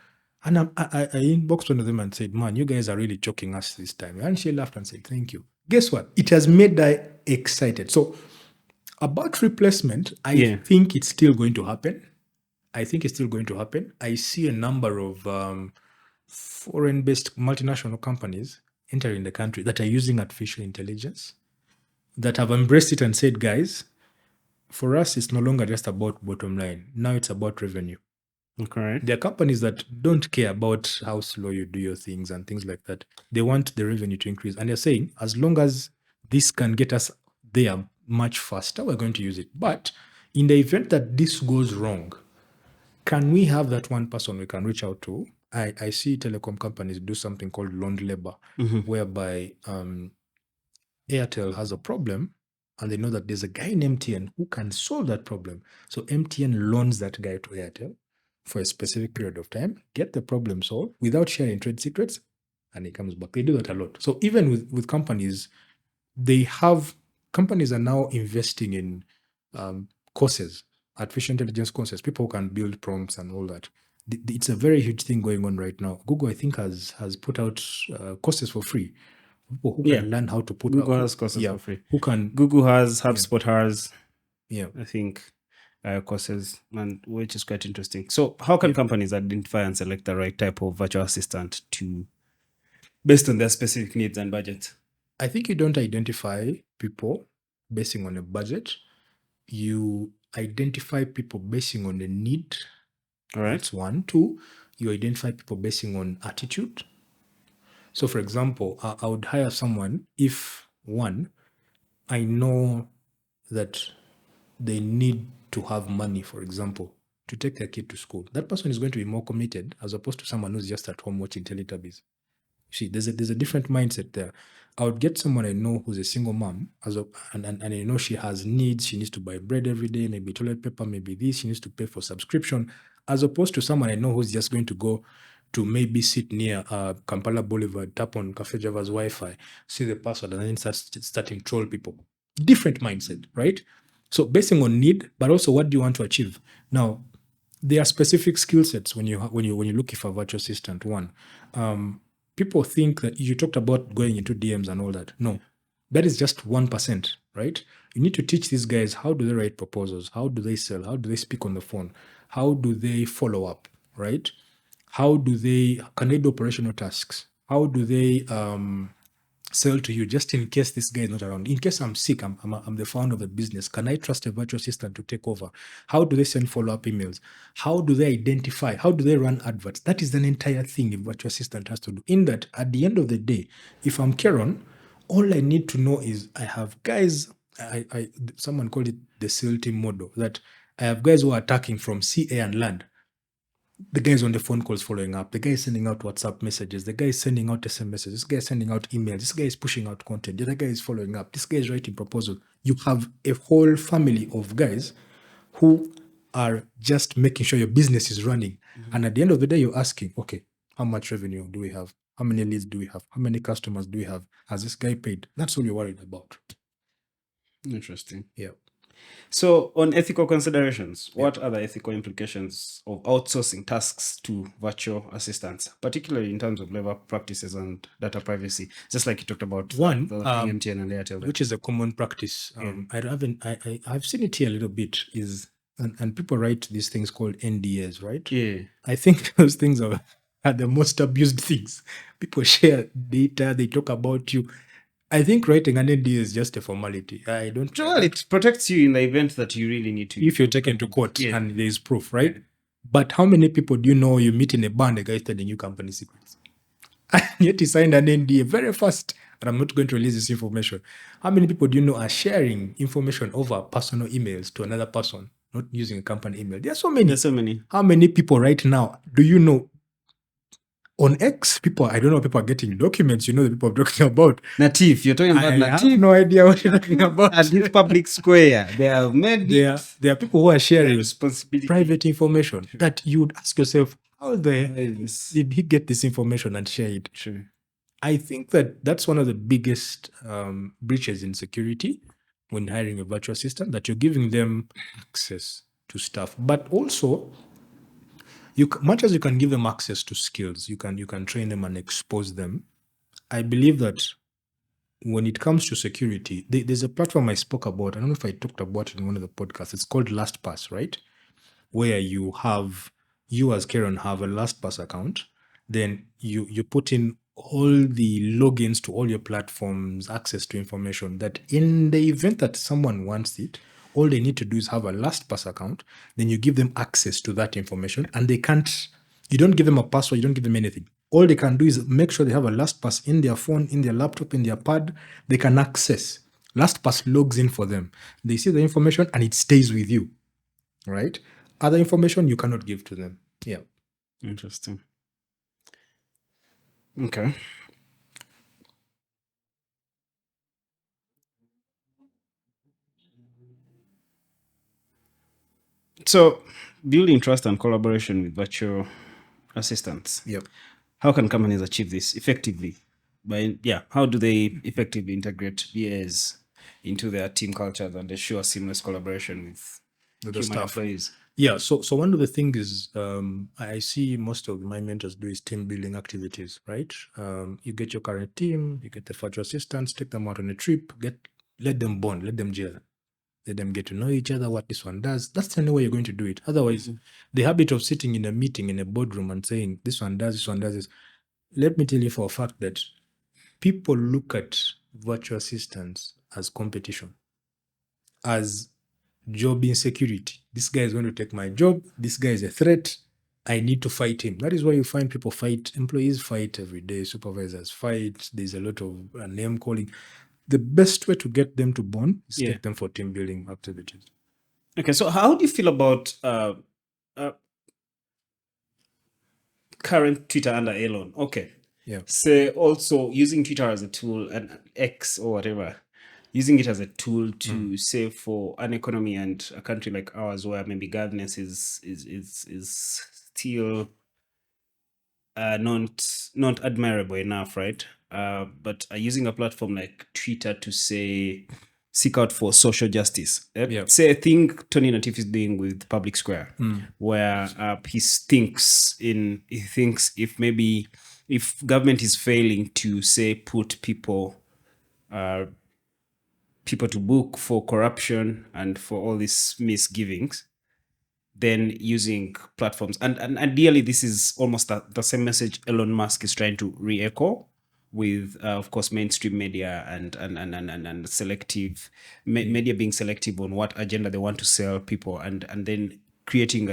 [SPEAKER 2] And I inboxed one of them and said, man, you guys are really choking us this time. And she laughed and said, thank you. Guess what? It has made her excited. So about replacement, I think it's still going to happen. I see a number of foreign-based multinational companies entering the country that are using artificial intelligence, that have embraced it and said, guys, for us, it's no longer just about bottom line. Now it's about revenue.
[SPEAKER 1] Okay.
[SPEAKER 2] There are companies that don't care about how slow you do your things and things like that. They want the revenue to increase. And they're saying, as long as this can get us there much faster, we're going to use it. But in the event that this goes wrong, can we have that one person we can reach out to? I see telecom companies do something called loaned labor, whereby Airtel has a problem and they know that there's a guy in MTN who can solve that problem. So MTN loans that guy to Airtel for a specific period of time, get the problem solved without sharing trade secrets, and he comes back. They do that a lot. So even with companies, companies are now investing in courses, artificial intelligence courses. People can build prompts and all that. It's a very huge thing going on right now. Google, I think, has put out courses for free. People who can learn how to put
[SPEAKER 1] Google has courses for free.
[SPEAKER 2] Google
[SPEAKER 1] has, HubSpot has,
[SPEAKER 2] I
[SPEAKER 1] think, courses, and which is quite interesting. So how can companies identify and select the right type of virtual assistant based on their specific needs and budget?
[SPEAKER 2] I think you don't identify people basing on a budget. You identify people basing on a need.
[SPEAKER 1] All right.
[SPEAKER 2] That's one. Two, you identify people basing on attitude. So, for example, I would hire someone if, one, I know that they need to have money, for example, to take their kid to school. That person is going to be more committed as opposed to someone who's just at home watching Teletubbies. See, there's a different mindset there. I would get someone I know who's a single mom, and I know she has needs. She needs to buy bread every day, maybe toilet paper, maybe this. She needs to pay for subscription, as opposed to someone I know who's just going to go to maybe sit near Kampala Boulevard, tap on Cafe Java's Wi-Fi, see the password, and then starting troll people. Different mindset, right? So basing on need, but also what do you want to achieve? Now, there are specific skill sets when you look for a virtual assistant. One, people think that you talked about going into DMs and all that. No, that is just 1%, right? You need to teach these guys how do they write proposals, how do they sell, how do they speak on the phone, how do they follow up, right? Can they do operational tasks? How do they sell to you just in case this guy is not around? In case I'm sick, I'm the founder of a business. Can I trust a virtual assistant to take over? How do they send follow-up emails? How do they identify? How do they run adverts? That is an entire thing a virtual assistant has to do. In that, at the end of the day, if I'm Karen, all I need to know is I have guys, someone called it the SEAL team model, that I have guys who are attacking from sea, air, and land. The guy is on the phone calls following up. The guy is sending out WhatsApp messages. The guy is sending out SMS. This guy is sending out emails. This guy is pushing out content. The other guy is following up. This guy is writing proposals. You have a whole family of guys who are just making sure your business is running. And at the end of the day, you're asking, okay, how much revenue do we have? How many leads do we have? How many customers do we have? Has this guy paid? That's all you're worried about.
[SPEAKER 1] Interesting.
[SPEAKER 2] Yeah.
[SPEAKER 1] So, on ethical considerations, what are the ethical implications of outsourcing tasks to virtual assistants, particularly in terms of labor practices and data privacy? Just like you talked about
[SPEAKER 2] One,
[SPEAKER 1] the MTN and Airtel,
[SPEAKER 2] which is a common practice. I've seen it here a little bit. And people write these things called NDAs, right?
[SPEAKER 1] Yeah.
[SPEAKER 2] I think those things are the most abused things. People share data, they talk about you. I think writing an NDA is just a formality. I don't.
[SPEAKER 1] Well, it protects you in the event that you really need to.
[SPEAKER 2] If you're taken to court and there is proof, right? Yeah. But how many people do you know you meet in a bar and the guy is telling you company secrets? And yet he signed an NDA very fast, and I'm not going to release this information. How many people do you know are sharing information over personal emails to another person, not using a company email? There are so many.
[SPEAKER 1] There's so many.
[SPEAKER 2] How many people right now do you know? On X, I don't know, people are getting documents, the people I'm talking about.
[SPEAKER 1] Native, you're talking about Native?
[SPEAKER 2] I have no idea what you're talking about.
[SPEAKER 1] At this public square, they have made
[SPEAKER 2] there are people who are sharing private information that you would ask yourself, how the hell did he get this information and share it?
[SPEAKER 1] Sure.
[SPEAKER 2] I think that's one of the biggest breaches in security when hiring a virtual assistant, that you're giving them access to stuff, but also, much as you can give them access to skills, you can train them and expose them. I believe that when it comes to security, there's a platform I spoke about. I don't know if I talked about it in one of the podcasts. It's called LastPass, right? Where you as Karen have a LastPass account. Then you put in all the logins to all your platforms, access to information, that in the event that someone wants it, all they need to do is have a LastPass account. Then you give them access to that information, and you don't give them a password, you don't give them anything. All they can do is make sure they have a LastPass in their phone, in their laptop, in their pad. They can access. LastPass logs in for them. They see the information and it stays with you, right? Other information you cannot give to them. Yeah.
[SPEAKER 1] Interesting. Okay. So, building trust and collaboration with virtual assistants.
[SPEAKER 2] Yep.
[SPEAKER 1] How can companies achieve this effectively? How do they effectively integrate VAs into their team cultures and ensure seamless collaboration with
[SPEAKER 2] the staff?
[SPEAKER 1] Employees?
[SPEAKER 2] Yeah. So one of the things is I see most of my mentors do is team building activities, right? You get your current team, you get the virtual assistants, take them out on a trip, let them bond, let them gel. Let them get to know each other, what this one does. That's the only way you're going to do it. Otherwise, the habit of sitting in a meeting in a boardroom and saying, this one does this. Let me tell you for a fact that people look at virtual assistants as competition, as job insecurity. This guy is going to take my job. This guy is a threat. I need to fight him. That is why you find people fight. Employees fight every day. Supervisors fight. There's a lot of name calling. The best way to get them to bond is take them for team building activities.
[SPEAKER 1] Okay, so how do you feel about current Twitter under Elon? Okay.
[SPEAKER 2] Yeah.
[SPEAKER 1] Say also using Twitter as a tool and X or whatever, using it as a tool to say for an economy and a country like ours where maybe governance is still not admirable enough, right? But using a platform like Twitter to say seek out for social justice. Say a thing Tony Natif is doing with Public Square, where he thinks if government is failing to say put people to book for corruption and for all these misgivings, then using platforms. And ideally, this is almost the same message Elon Musk is trying to re-echo with, of course, mainstream media and selective media being selective on what agenda they want to sell people, and then creating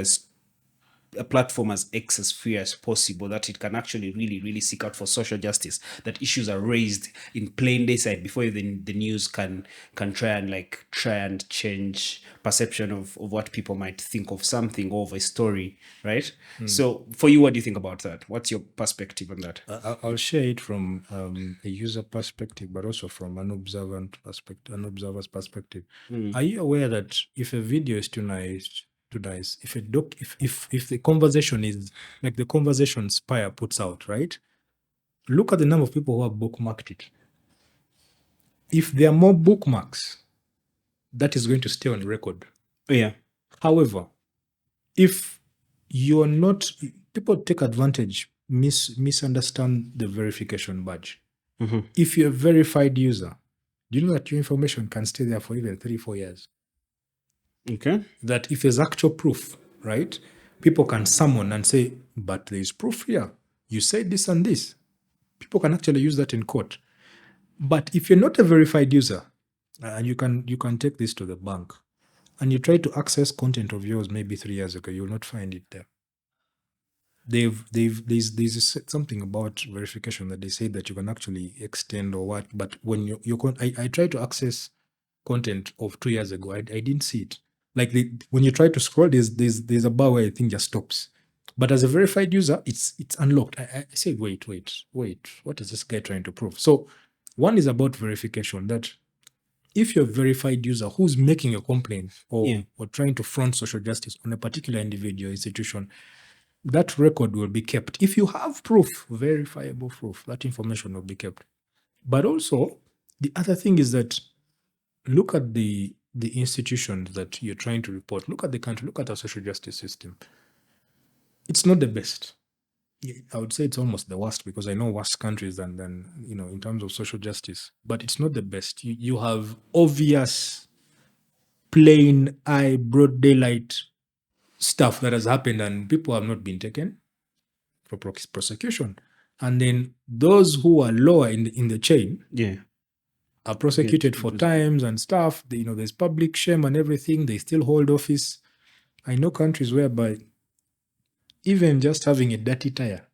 [SPEAKER 1] a platform as free as possible, that it can actually really seek out for social justice, that issues are raised in plain day sight before even the news can try and change perception of what people might think of something or of a story, right? So for you, what do you think about that? What's your perspective on that?
[SPEAKER 2] I'll share it from a user perspective, but also from an observer's perspective. Are you aware that if a video is too nice, if the conversation is like the conversation Spire puts out, right? Look at the number of people who have bookmarked it. If there are more bookmarks, that is going to stay on record.
[SPEAKER 1] Yeah.
[SPEAKER 2] However, if you're not, people take advantage, misunderstand the verification badge. If you're a verified user, do you know that your information can stay there for even 3-4 years?
[SPEAKER 1] Okay.
[SPEAKER 2] That if there's actual proof, right, people can summon and say, but there's proof here. You said this and this. People can actually use that in court. But if you're not a verified user, and you can take this to the bank, and you try to access content of yours maybe 3 years ago, you'll not find it there. There's something about verification that they say that you can actually extend or what, but when I try to access content of 2 years ago, I didn't see it. Like when you try to scroll, there's a bar where I think just stops. But as a verified user, it's unlocked. I say, wait, what is this guy trying to prove? So one is about verification, that if you're a verified user who's making a complaint or trying to front social justice on a particular individual institution, that record will be kept. If you have proof, verifiable proof, that information will be kept. But also, the other thing is that look at the institutions that you're trying to report. Look at the country. Look at our social justice system. It's not the best. I would say it's almost the worst, because I know worse countries than in terms of social justice. But it's not the best. You have obvious, plain eye, broad daylight stuff that has happened, and people have not been taken for prosecution. And then those who are lower in the chain, are prosecuted for times and stuff. There's public shame and everything. They still hold office. I know countries whereby even just having a dirty tire.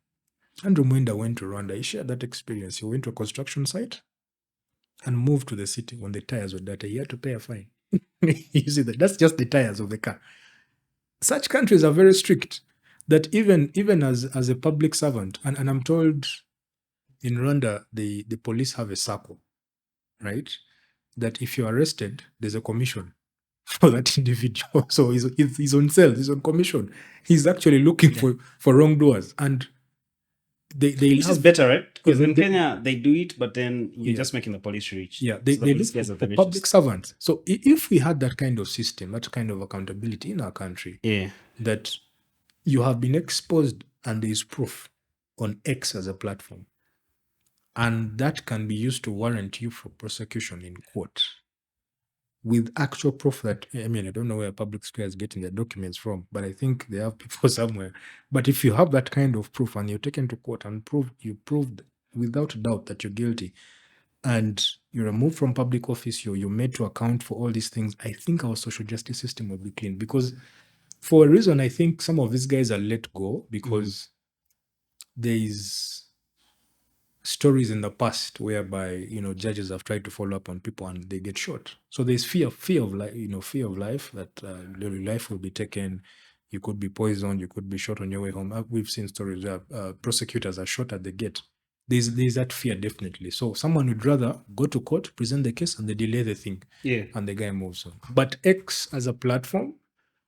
[SPEAKER 2] Andrew Mwenda went to Rwanda. He shared that experience. He went to a construction site and moved to the city when the tires were dirty. He had to pay a fine. You see that? That's just the tires of the car. Such countries are very strict, that even as a public servant, and I'm told in Rwanda, the police have a circle, right? That if you're arrested, there's a commission for that individual. So he's on sale, he's on commission. He's actually looking for wrongdoers. And
[SPEAKER 1] which is better, right? Because in Kenya, they do it, but then you're just making the police rich.
[SPEAKER 2] Yeah, they look for public servants. So if we had that kind of system, that kind of accountability in our country, that you have been exposed and there is proof on X as a platform, and that can be used to warrant you for prosecution in court with actual proof that, I don't know where Public Square is getting their documents from, but I think they have people somewhere. But if you have that kind of proof and you're taken to court and you proved without doubt that you're guilty, and you're removed from public office, you're made to account for all these things, I think our social justice system will be clean. Because for a reason, I think some of these guys are let go because there is stories in the past whereby judges have tried to follow up on people and they get shot. So there's fear of life, fear of life, that your life will be taken. You could be poisoned. You could be shot on your way home. We've seen stories where prosecutors are shot at the gate. There's that fear, definitely. So someone would rather go to court, present the case, and they delay the thing.
[SPEAKER 1] Yeah.
[SPEAKER 2] And the guy moves on. But X as a platform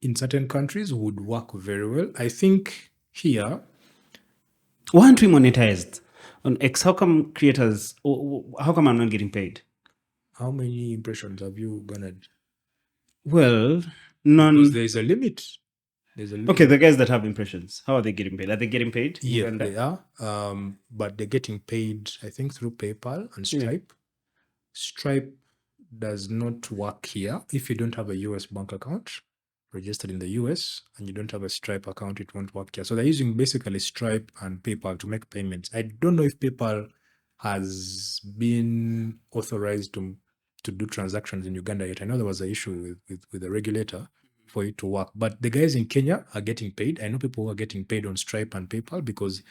[SPEAKER 2] in certain countries would work very well. I think here,
[SPEAKER 1] why aren't we monetized on X? How come creators? How come I'm not getting paid?
[SPEAKER 2] How many impressions have you garnered?
[SPEAKER 1] Well, none.
[SPEAKER 2] Because there's a limit.
[SPEAKER 1] Okay, the guys that have impressions, how are they getting paid? Are they getting paid?
[SPEAKER 2] Yeah, they are. But they're getting paid, I think, through PayPal and Stripe. Yeah. Stripe does not work here. If you don't have a US bank account registered in the US and you don't have a Stripe account, it won't work here. So they're using basically Stripe and PayPal to make payments. I don't know if PayPal has been authorized to do transactions in Uganda yet. I know there was an issue with the regulator for it to work. But the guys in Kenya are getting paid. I know people who are getting paid on Stripe and PayPal because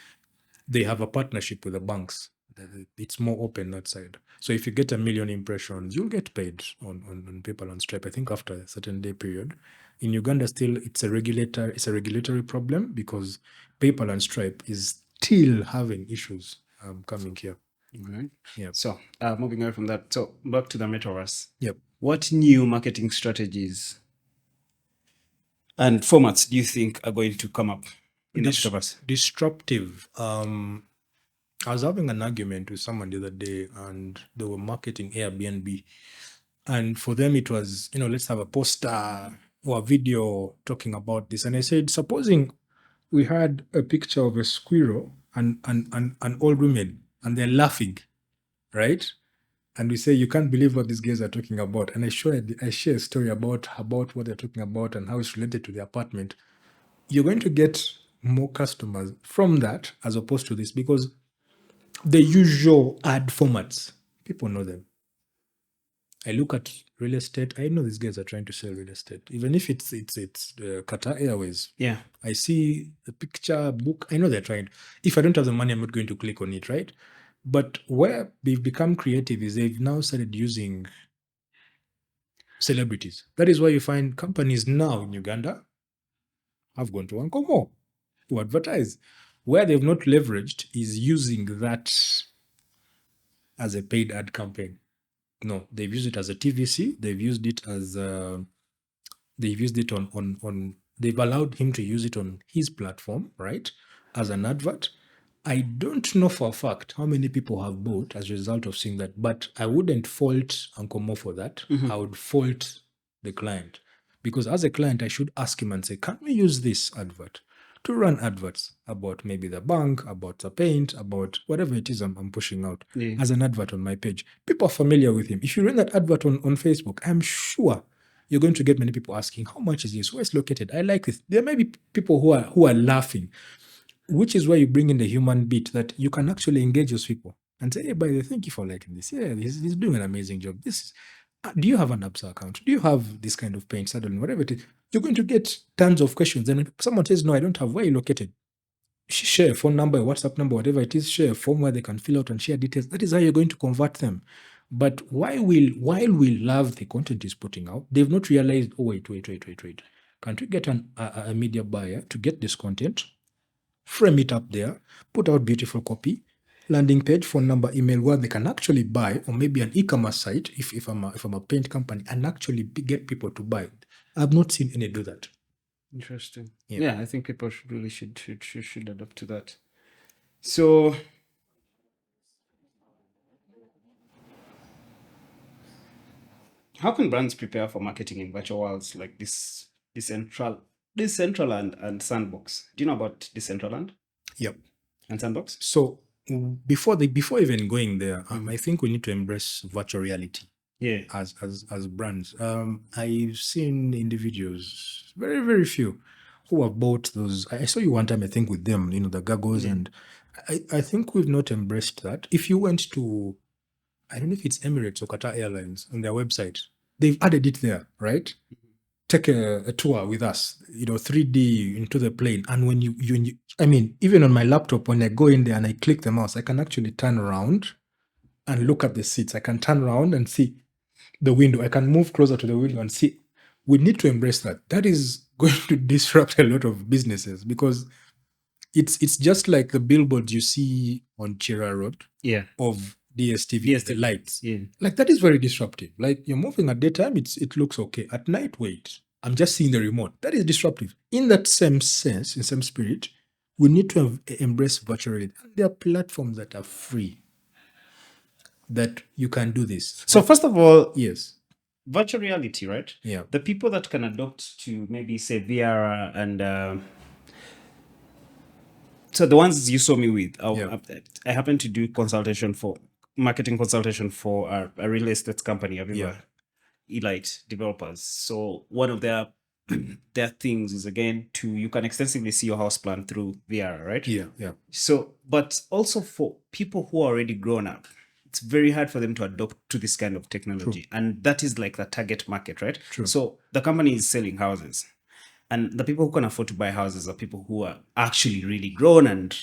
[SPEAKER 2] they have a partnership with the banks. It's more open that side. So if you get 1 million impressions, you'll get paid on PayPal and Stripe, I think after a certain day period. In Uganda, still, it's a regulatory problem because PayPal and Stripe is still having issues coming here.
[SPEAKER 1] Right.
[SPEAKER 2] Yeah.
[SPEAKER 1] So moving away from that, so back to the metaverse.
[SPEAKER 2] Yep.
[SPEAKER 1] What new marketing strategies and formats do you think are going to come up in the metaverse?
[SPEAKER 2] Disruptive. I was having an argument with someone the other day, and they were marketing Airbnb. And for them, it was, let's have a poster or a video talking about this. And I said, supposing we had a picture of a squirrel and an old woman, and they're laughing, right? And we say, you can't believe what these guys are talking about. And I share a story about what they're talking about and how it's related to the apartment. You're going to get more customers from that as opposed to this, because the usual ad formats, people know them. I look at real estate. I know these guys are trying to sell real estate, even if it's Qatar Airways.
[SPEAKER 1] Yeah,
[SPEAKER 2] I see a picture, book. I know they're trying. If I don't have the money, I'm not going to click on it, right? But where they've become creative is they've now started using celebrities. That is why you find companies now in Uganda have gone to Ankomo to advertise. Where they've not leveraged is using that as a paid ad campaign. No, they've used it as a TVC. They've used it as they've used it on they've allowed him to use it on his platform, right, as an advert. I don't know for a fact how many people have bought as a result of seeing that, but I wouldn't fault Uncle Mo for that. I would fault the client, because as a client, I should ask him and say, can we use this advert to run adverts about maybe the bank, about the paint, about whatever it is I'm pushing out as an advert on my page. People are familiar with him. If you run that advert on Facebook, I'm sure you're going to get many people asking, how much is this? Where it's located? I like this. There may be people who are laughing, which is where you bring in the human bit, that you can actually engage those people and say, hey, by the way, thank you for liking this. Yeah, he's doing an amazing job. Do you have an Absa account? Do you have this kind of paint, saddle, whatever it is? You're going to get tons of questions. And if someone says, no, I don't have, where are you located? Share a phone number, a WhatsApp number, whatever it is, share a form where they can fill out and share details. That is how you're going to convert them. But while we love the content he's putting out, they've not realized, oh, wait. Can't we get a media buyer to get this content, frame it up there, put out beautiful copy, landing page, phone number, email, where they can actually buy, or maybe an e-commerce site, if I'm a paint company, and actually get people to buy it. I've not seen any do that.
[SPEAKER 1] Interesting. Yeah, I think people should adapt to that. So how can brands prepare for marketing in virtual worlds like this Decentraland and Sandbox? Do you know about Decentraland?
[SPEAKER 2] Yep.
[SPEAKER 1] And Sandbox?
[SPEAKER 2] So before even going there, I think we need to embrace virtual reality.
[SPEAKER 1] Yeah.
[SPEAKER 2] As brands. I've seen individuals, very, very few, who have bought those. I saw you one time, I think, with them, the goggles, and I think we've not embraced that. If you went to I don't know if it's Emirates or Qatar Airlines on their website. They've added it there, right? Take a tour with us, 3D into the plane. And when you, I mean, even on my laptop, when I go in there and I click the mouse, I can actually turn around and look at the seats. I can turn around and see the window. I can move closer to the window and see. We need to embrace that. That is going to disrupt a lot of businesses because it's just like the billboards you see on Chira Road of DSTV, the lights.
[SPEAKER 1] Yeah.
[SPEAKER 2] Like that is very disruptive. Like you're moving at daytime, it looks okay. At night, wait, I'm just seeing the remote. That is disruptive. In that same sense, in same spirit, we need to embrace virtual reality. There are platforms that are free that you can do this.
[SPEAKER 1] So first of all,
[SPEAKER 2] yes,
[SPEAKER 1] virtual reality, right?
[SPEAKER 2] Yeah.
[SPEAKER 1] The people that can adopt to maybe say VR and so the ones you saw me with, I happen to do marketing consultation for a real estate company, Elite Developers. So one of their things is again you can extensively see your house plan through VR, right?
[SPEAKER 2] Yeah.
[SPEAKER 1] So, but also for people who are already grown up, it's very hard for them to adopt to this kind of technology.
[SPEAKER 2] True.
[SPEAKER 1] And that is like the target market, right?
[SPEAKER 2] True.
[SPEAKER 1] So the company is selling houses. And the people who can afford to buy houses are people who are actually really grown and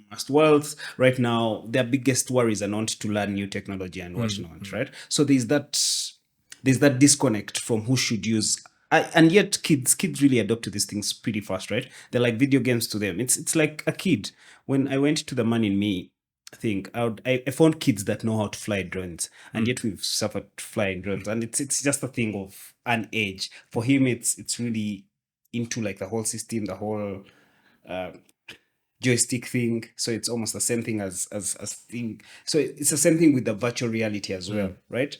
[SPEAKER 1] amassed wealth. Right now, their biggest worries are not to learn new technology and whatnot, right? So there's that disconnect from who should use. And yet kids really adopt to these things pretty fast, right? They're like video games to them. It's like a kid. When I went to the Man in Me thing, I found kids that know how to fly drones, and yet we've suffered flying drones. And it's just a thing of an age. For him, it's really into like the whole system, the whole joystick thing. So it's almost the same thing as thing. So it's the same thing with the virtual reality as well, right?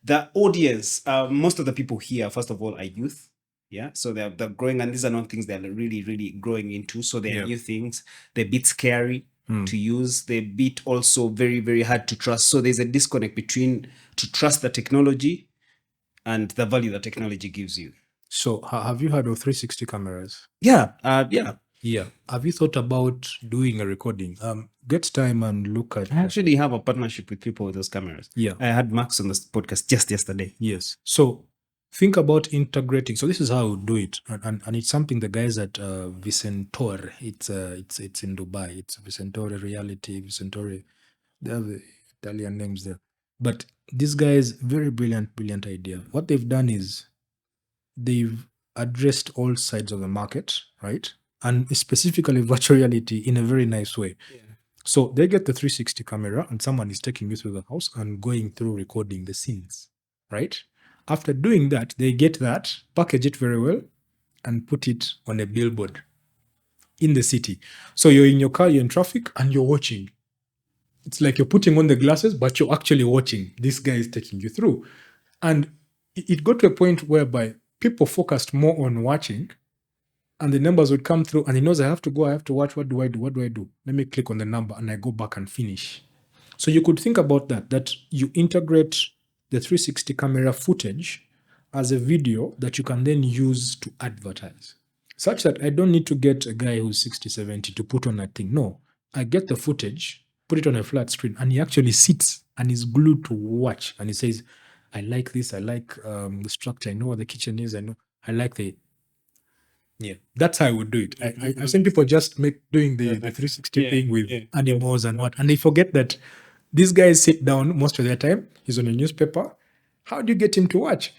[SPEAKER 1] The audience, most of the people here, first of all, are youth. Yeah. So they're growing, and these are not things they're really, really growing into. So they're new things. They're a bit scary to use. They're a bit also very, very hard to trust. So there's a disconnect between to trust the technology and the value that technology gives you.
[SPEAKER 2] So have you heard of 360 cameras?
[SPEAKER 1] Yeah.
[SPEAKER 2] Yeah. Have you thought about doing a recording? Get time and look at.
[SPEAKER 1] I actually have a partnership with people with those cameras.
[SPEAKER 2] Yeah.
[SPEAKER 1] I had Max on this podcast just yesterday.
[SPEAKER 2] Yes. So think about integrating. So this is how I would do it, and it's something the guys at Vicentore. It's in Dubai. It's Vicentore Reality, Vicentore. They have the Italian names there, but these guys, very brilliant idea. What they've done is they've addressed all sides of the market, right? And specifically virtual reality in a very nice way. Yeah. So they get the 360 camera and someone is taking you through the house and going through recording the scenes, right? After doing that, they get that, package it very well, and put it on a billboard in the city. So you're in your car, you're in traffic, and you're watching. It's like you're putting on the glasses, but you're actually watching. This guy is taking you through. And it got to a point whereby people focused more on watching, and the numbers would come through, and he knows I have to watch. What do I do? Let me click on the number, and I go back and finish. So you could think about that you integrate the 360 camera footage as a video that you can then use to advertise. Such that I don't need to get a guy who's 60, 70 to put on that thing. No, I get the footage, put it on a flat screen, and he actually sits and is glued to watch. And he says, I like this. I like the structure. I know what the kitchen is. I like the... Yeah, that's how I would do it. I've seen people just doing the 360 thing with animals and what. And they forget that these guys sit down most of their time. He's on a newspaper. How do you get him to watch?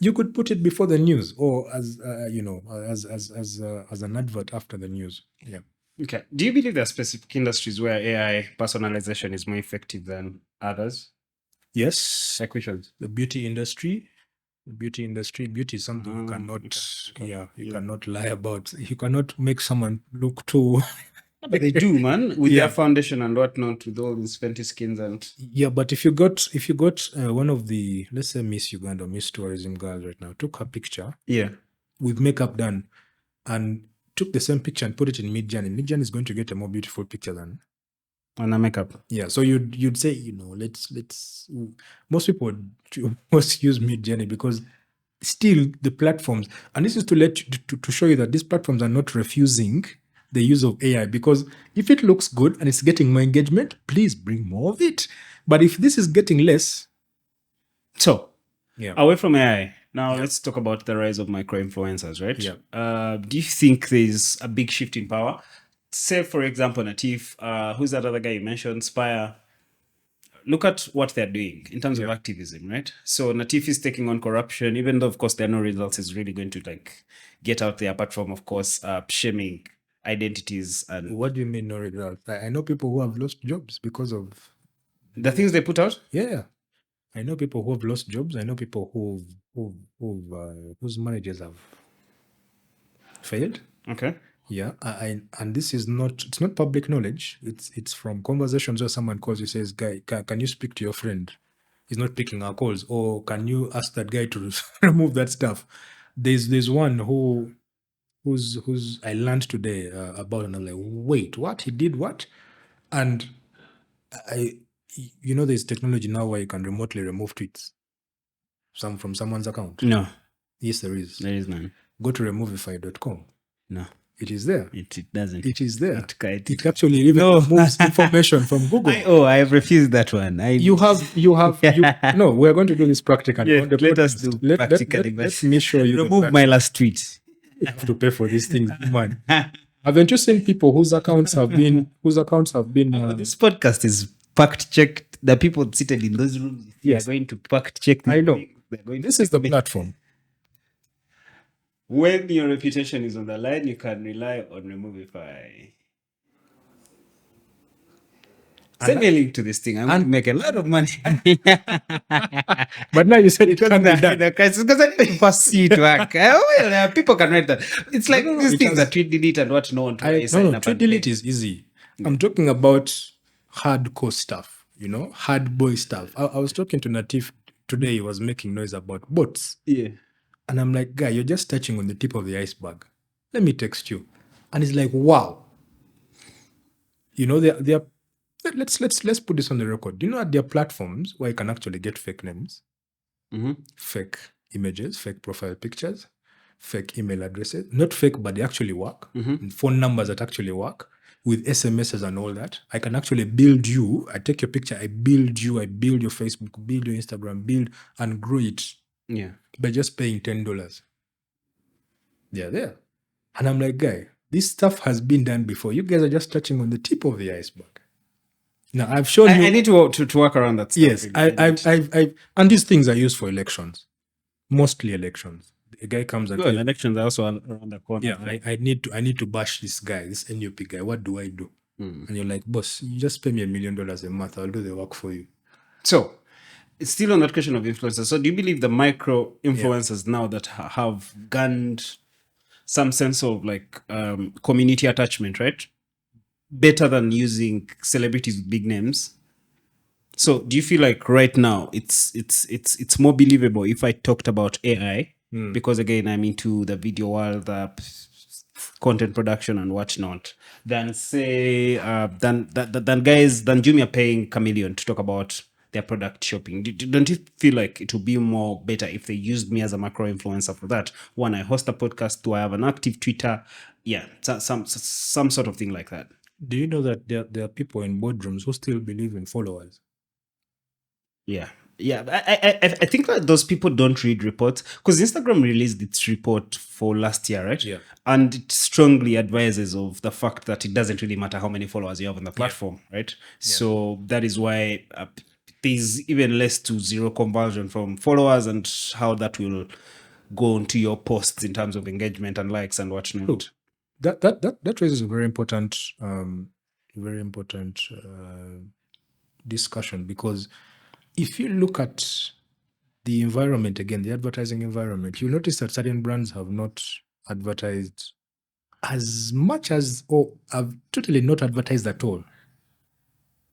[SPEAKER 2] You could put it before the news or as an advert after the news. Yeah.
[SPEAKER 1] Okay. Do you believe there are specific industries where AI personalization is more effective than others?
[SPEAKER 2] Yes.
[SPEAKER 1] Like which ones?
[SPEAKER 2] The beauty industry. Beauty is something you cannot cannot lie about. You cannot make someone look too
[SPEAKER 1] but they do, man, with their foundation and whatnot, with all these fancy skins and
[SPEAKER 2] but if you got one of the, let's say, Miss Uganda, Miss Tourism girls right now, took her picture with makeup done and took the same picture and put it in Midjourney. Midjourney is going to get a more beautiful picture than
[SPEAKER 1] on a makeup.
[SPEAKER 2] Yeah, so you'd say, let's most people most use Midjourney because still the platforms, and this is to show you that these platforms are not refusing the use of AI, because if it looks good and it's getting more engagement, please bring more of it. But if this is getting less,
[SPEAKER 1] so
[SPEAKER 2] yeah,
[SPEAKER 1] away from AI, now let's talk about the rise of micro influencers, right?
[SPEAKER 2] Yeah.
[SPEAKER 1] Do you think there's a big shift in power? Say, for example, Natif, who's that other guy you mentioned, Spire? Look at what they're doing in terms of activism, right? So Natif is taking on corruption, even though, of course, there are no results. Is really going to like get out there, apart from, of course, shaming identities. And
[SPEAKER 2] what do you mean no results? I know people who have lost jobs because of
[SPEAKER 1] the things they put out.
[SPEAKER 2] Yeah, I know people who have lost jobs. I know people whose managers have failed.
[SPEAKER 1] Okay.
[SPEAKER 2] Yeah, and this is it's not public knowledge. It's from conversations where someone calls you, says, "Guy, can you speak to your friend? He's not picking our calls." Or can you ask that guy to remove that stuff? There's one who's I learned today about, and I'm like, wait, what? He did what? And there's technology now where you can remotely remove tweets from someone's account.
[SPEAKER 1] No.
[SPEAKER 2] Yes, there is.
[SPEAKER 1] There is none.
[SPEAKER 2] Go to removify.com.
[SPEAKER 1] No.
[SPEAKER 2] It is there.
[SPEAKER 1] It doesn't.
[SPEAKER 2] It is there.
[SPEAKER 1] It
[SPEAKER 2] actually even removes information from Google.
[SPEAKER 1] I have refused that one.
[SPEAKER 2] You no, we're going to do this practically.
[SPEAKER 1] Yeah, let us do practically.
[SPEAKER 2] Let me show you.
[SPEAKER 1] Remove my last tweet.
[SPEAKER 2] You have to pay for these things, man. Haven't you seen people whose accounts have been
[SPEAKER 1] this podcast is fact checked. The people seated in those rooms,
[SPEAKER 2] yes,
[SPEAKER 1] are going to fact check.
[SPEAKER 2] I know. This is the platform.
[SPEAKER 1] When your reputation is on the line, you can rely on Removify. Send me a link to this thing. I'm going to make a lot of money.
[SPEAKER 2] But now you said it can't be done.
[SPEAKER 1] Because I didn't first see it work. People can write that. It's like these things that tweet delete and what no one to
[SPEAKER 2] no, tweet delete is easy. Yeah. I'm talking about hardcore stuff, hard boy stuff. I was talking to Natif today. He was making noise about bots.
[SPEAKER 1] Yeah.
[SPEAKER 2] And I'm like, guy, you're just touching on the tip of the iceberg. Let me text you. And he's like, wow. They are let's put this on the record. Do you know that there are platforms where you can actually get fake names, fake images, fake profile pictures, fake email addresses? Not fake, but they actually work. And phone numbers that actually work with SMSs and all that. I can actually build you. I take your picture, I build you, I build your Facebook, build your Instagram, build and grow it.
[SPEAKER 1] Yeah.
[SPEAKER 2] By just paying $10. They're there. And I'm like, guy, this stuff has been done before. You guys are just touching on the tip of the iceberg. Now, I've shown you.
[SPEAKER 1] I need to work around that stuff.
[SPEAKER 2] Yes, and these things are used for elections. Mostly elections. A guy comes and
[SPEAKER 1] elections are also around the corner.
[SPEAKER 2] Yeah, I need to bash this guy, this NUP guy. What do I do? And you're like, boss, you just pay me $1 million a month. I'll do the work for you.
[SPEAKER 1] So, it's still on that question of influencers. So do you believe the micro influencers now that have gained some sense of like community attachment, right? Better than using celebrities with big names. So do you feel like right now it's more believable if I talked about AI? Because again, I'm into the video world, the content production and whatnot, than say than Jumia paying Chameleon to talk about their product shopping. Don't you feel like it would be more better if they used me as a macro influencer for that? One, I host a podcast. Do I have an active Twitter? Yeah, some sort of thing like that.
[SPEAKER 2] Do you know that there are people in boardrooms who still believe in followers?
[SPEAKER 1] Yeah. I think that those people don't read reports, because Instagram released its report for last year, right?
[SPEAKER 2] Yeah.
[SPEAKER 1] And it strongly advises of the fact that it doesn't really matter how many followers you have on the platform, right? Yeah. So that is why there's even less to zero conversion from followers, and how that will go into your posts in terms of engagement and likes and whatnot.
[SPEAKER 2] Look, that raises a very important discussion, because if you look at the environment again, the advertising environment, you'll notice that certain brands have not advertised as much as, or have totally not advertised at all,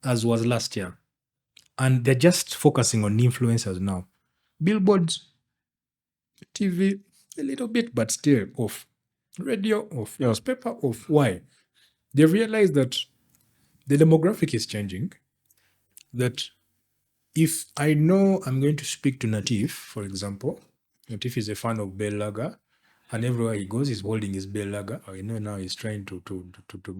[SPEAKER 2] as was last year. And they're just focusing on influencers now. Billboards, TV, a little bit, but still off. Radio off. Newspaper off. Why? They realize that the demographic is changing. That if I know I'm going to speak to Natif, for example, Natif is a fan of Bell Lager, and everywhere he goes, he's holding his Bell Lager. I know now he's trying to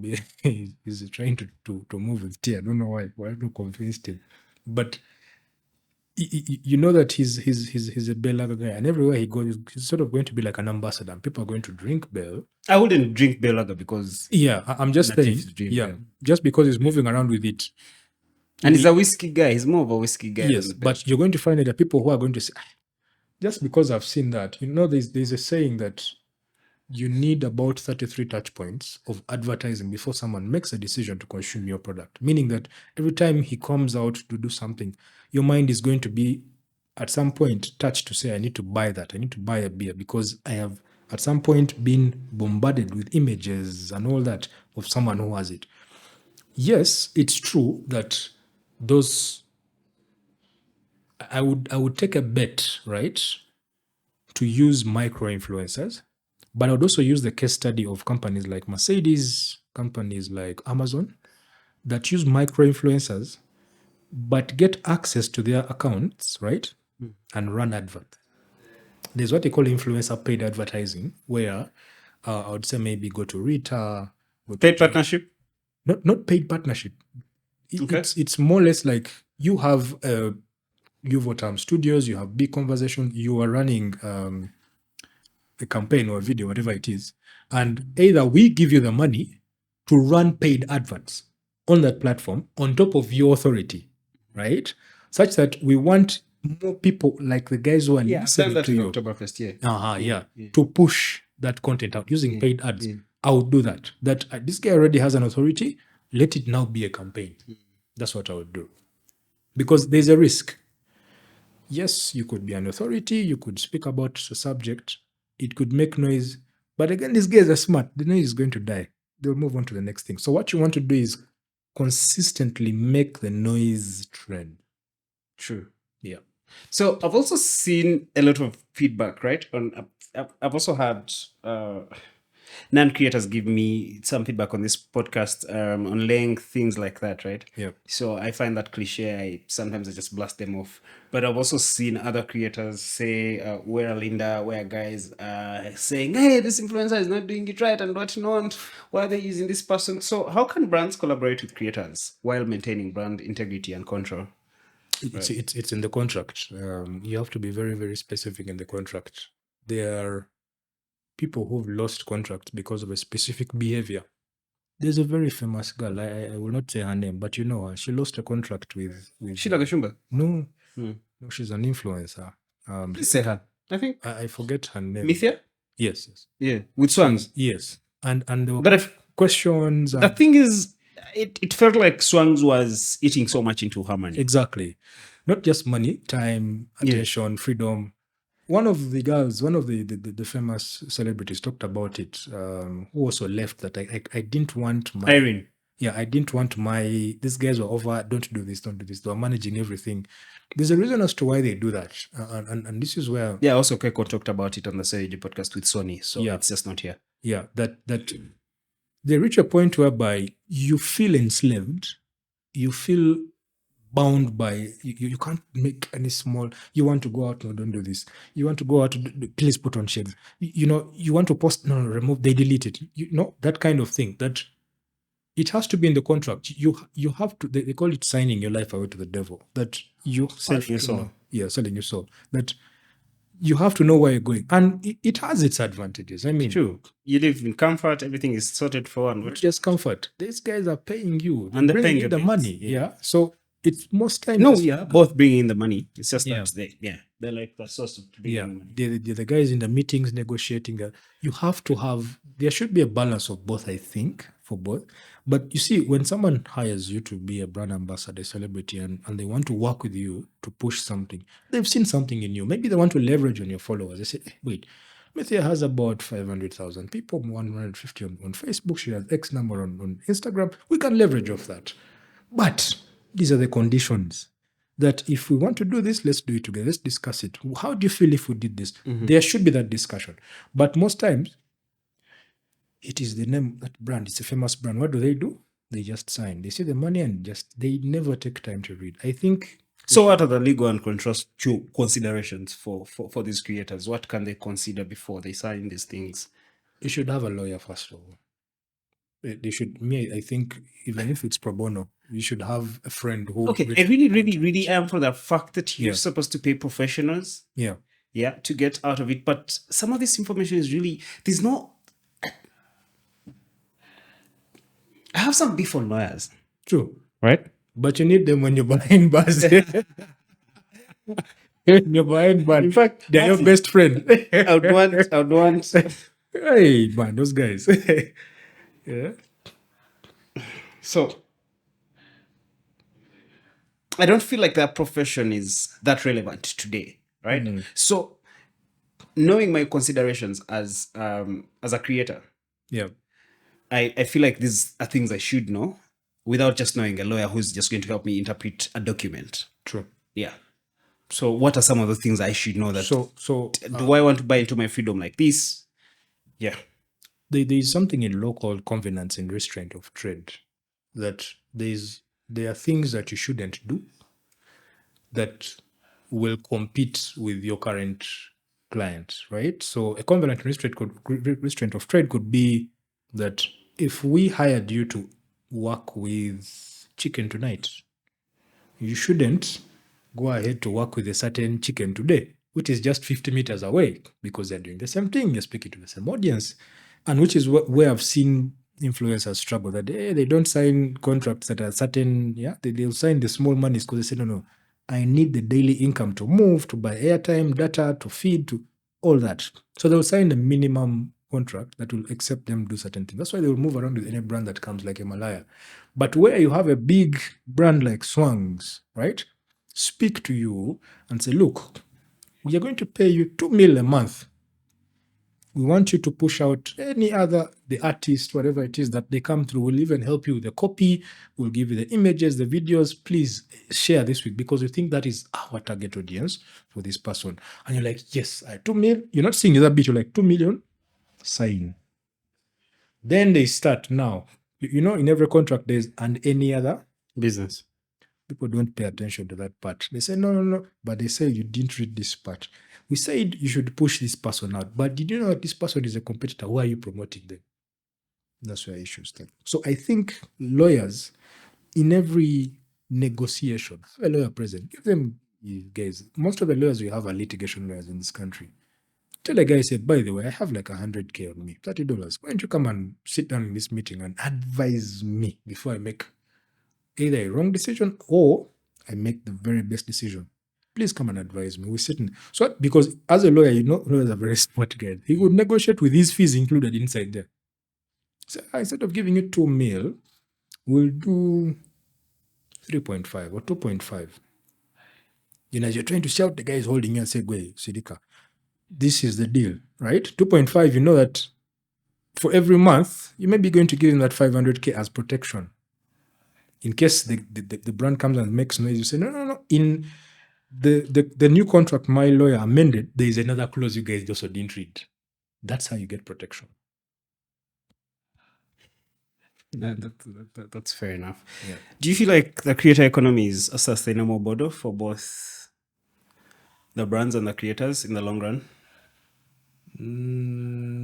[SPEAKER 2] be, he's trying to move with tea. I don't know why. Why have not convinced him? But you know that he's a Bell Lager guy, and everywhere he goes, he's sort of going to be like an ambassador, and people are going to drink Bell.
[SPEAKER 1] I wouldn't drink Bell Lager because
[SPEAKER 2] I'm just saying, just because he's moving around with it.
[SPEAKER 1] And he's a whiskey guy. He's more of a whiskey guy.
[SPEAKER 2] Yes, but you're going to find that there are people who are going to say, just because I've seen that, there's a saying that you need about 33 touch points of advertising before someone makes a decision to consume your product. Meaning that every time he comes out to do something, your mind is going to be at some point touched to say, I need to buy that. I need to buy a beer because I have at some point been bombarded with images and all that of someone who has it. Yes, it's true that those, I would take a bet, right, to use micro influencers. But I would also use the case study of companies like Mercedes, companies like Amazon, that use micro influencers, but get access to their accounts, right? And run advert. There's what they call influencer paid advertising, where I would say maybe go to Rita.
[SPEAKER 1] Paid partnership?
[SPEAKER 2] Not paid partnership. It's more or less like you have Uvotam Studios, you have big conversation, you are running a campaign or a video, whatever it is, and either we give you the money to run paid adverts on that platform on top of your authority, right? Such that we want more people like the guys who are listening to you.
[SPEAKER 1] Oktoberfest,
[SPEAKER 2] to push that content out using paid ads. I would do that. This guy already has an authority. Let it now be a campaign. That's what I would do. Because there's a risk. Yes, you could be an authority. You could speak about a subject. It could make noise. But again, these guys are smart. The noise is going to die. They'll move on to the next thing. So what you want to do is consistently make the noise trend.
[SPEAKER 1] True.
[SPEAKER 2] Yeah.
[SPEAKER 1] So I've also seen a lot of feedback, right? I've also had non-creators give me some feedback on this podcast on length, things like that, right?
[SPEAKER 2] Yeah.
[SPEAKER 1] So I find that cliche. Sometimes I just blast them off. But I've also seen other creators say, where guys are saying, hey, this influencer is not doing it right and whatnot. Why are they using this person? So how can brands collaborate with creators while maintaining brand integrity and control?
[SPEAKER 2] It's in the contract. You have to be very, very specific in the contract. There are people who've lost contracts because of a specific behavior. There's a very famous girl. I will not say her name, but you know her. She lost a contract with
[SPEAKER 1] Sheila Gashumba?
[SPEAKER 2] No, she's an influencer.
[SPEAKER 1] Please say her. I think
[SPEAKER 2] I forget her name.
[SPEAKER 1] Mithia?
[SPEAKER 2] Yes.
[SPEAKER 1] Yeah, with Swangs.
[SPEAKER 2] Yes, and there were questions.
[SPEAKER 1] The thing is, it felt like Swangs was eating so much into her money.
[SPEAKER 2] Exactly. Not just money, time, attention, freedom. One of the girls, one of the famous celebrities talked about it, who also left that I didn't want my...
[SPEAKER 1] Irene.
[SPEAKER 2] Yeah, I didn't want these guys were over, don't do this. They were managing everything. There's a reason as to why they do that. And this is where...
[SPEAKER 1] Yeah, also Keiko talked about it on the S.T.E podcast with Sony, so it's just not here.
[SPEAKER 2] Yeah, that they reach a point whereby you feel enslaved, you feel bound by, you can't make any small, you want to go out, no, don't do this. You want to go out, please put on shades. You want to post, no, remove, they delete it. That kind of thing, that it has to be in the contract. You have to, they call it signing your life away to the devil, that you
[SPEAKER 1] selling your soul.
[SPEAKER 2] Selling your soul. That you have to know where you're going. And it has its advantages. I mean,
[SPEAKER 1] true. You live in comfort, everything is sorted for one.
[SPEAKER 2] Not just comfort. These guys are paying you.
[SPEAKER 1] And they're paying
[SPEAKER 2] you the money. Yeah. So it's most times...
[SPEAKER 1] No, both bring in the money. It's just that they're like the source of bringing money.
[SPEAKER 2] The guys in the meetings negotiating. You have to have... There should be a balance of both, I think, for both. But you see, when someone hires you to be a brand ambassador, a celebrity, and they want to work with you to push something, they've seen something in you. Maybe they want to leverage on your followers. They say, hey, wait, Mithia has about 500,000 people, 150 on Facebook. She has X number on Instagram. We can leverage off that. But these are the conditions that if we want to do this, let's do it together. Let's discuss it. How do you feel if we did this? Mm-hmm. There should be that discussion. But most times, it is the name, that brand, it's a famous brand. What do? They just sign. They see the money and they never take time to read. I think...
[SPEAKER 1] So what are the legal and contractual considerations for these creators? What can they consider before they sign these things?
[SPEAKER 2] You should have a lawyer, first of all. they should, I think, even if it's pro bono, you should have a friend who...
[SPEAKER 1] Okay, I really am for the fact that you're supposed to pay professionals.
[SPEAKER 2] Yeah.
[SPEAKER 1] Yeah, to get out of it. But some of this information is really, there's no... I have some beef on lawyers.
[SPEAKER 2] True.
[SPEAKER 1] Right?
[SPEAKER 2] But you need them when you're buying bars. When you're buying bars.
[SPEAKER 1] In fact,
[SPEAKER 2] they're your best friend.
[SPEAKER 1] I would want...
[SPEAKER 2] Hey, man, those guys. Yeah.
[SPEAKER 1] So, I don't feel like that profession is that relevant today, right?
[SPEAKER 2] Mm.
[SPEAKER 1] So, knowing my considerations as a creator,
[SPEAKER 2] yeah,
[SPEAKER 1] I feel like these are things I should know without just knowing a lawyer who's just going to help me interpret a document.
[SPEAKER 2] True.
[SPEAKER 1] Yeah. So, what are some of the things I should know that?
[SPEAKER 2] So
[SPEAKER 1] do I want to buy into my freedom like this? Yeah.
[SPEAKER 2] There is something in law called covenants and restraint of trade, that there are things that you shouldn't do that will compete with your current client, right? So a covenant and restraint of trade could be that if we hired you to work with chicken tonight, you shouldn't go ahead to work with a certain chicken today, which is just 50 meters away, because they're doing the same thing, you're speaking to the same audience. And which is where I've seen influencers struggle, that they don't sign contracts that are certain, they'll sign the small monies because they say, no, I need the daily income to move, to buy airtime, data, to feed, to all that. So they'll sign a minimum contract that will accept them do certain things. That's why they will move around with any brand that comes, like Himalaya. But where you have a big brand like Swangs, right, speak to you and say, look, we are going to pay you 2 million a month. We want you to push out any other, the artist, whatever it is that they come through. We'll even help you with the copy. We'll give you the images, the videos. Please share this week, because we think that is our target audience for this person. And you're like, yes, 2 million. You're not seeing that bit. You're like, 2 million, sign. Then they start now. In every contract, there's and any other
[SPEAKER 1] business.
[SPEAKER 2] People don't pay attention to that part. They say, no. But they say you didn't read this part. We said you should push this person out. But did you know that this person is a competitor? Why are you promoting them? That's where issues start. So I think lawyers, in every negotiation, have a lawyer present. Give them, guys, most of the lawyers we have are litigation lawyers in this country. Tell a guy, say, by the way, I have like $100K on me, $30. Why don't you come and sit down in this meeting and advise me before I make either a wrong decision or I make the very best decision? Please come and advise me. We're sitting. So, because as a lawyer, lawyers are very smart guys. He would negotiate with his fees included inside there. So instead of giving you 2 mil, we'll do 3.5 or 2.5. As you're trying to shout, the guy is holding you and say, "Go, Sidika, this is the deal, right? 2.5, you know that for every month, you may be going to give him that 500K as protection. In case the brand comes and makes noise, you say, no. In the new contract my lawyer amended, there is another clause you guys also didn't read. That's how you get protection.
[SPEAKER 1] That's fair enough.
[SPEAKER 2] Yeah.
[SPEAKER 1] Do you feel like the creator economy is a sustainable model for both the brands and the creators in the long run?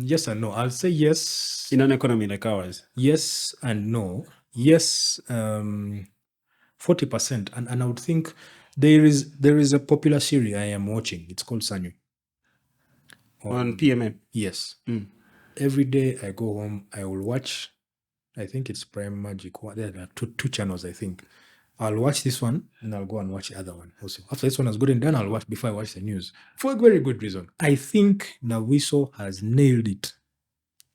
[SPEAKER 2] Yes and no. I'll say yes.
[SPEAKER 1] In an economy like ours?
[SPEAKER 2] Yes and no. Yes, 40%. And I would think there is a popular series I am watching. It's called Sanyu.
[SPEAKER 1] On PMM?
[SPEAKER 2] Yes. Every day I go home, I will watch, I think it's Prime Magic. There are two channels, I think. I'll watch this one and I'll go and watch the other one also. After this one has good and done, I'll watch before I watch the news. For a very good reason. I think Nawiso has nailed it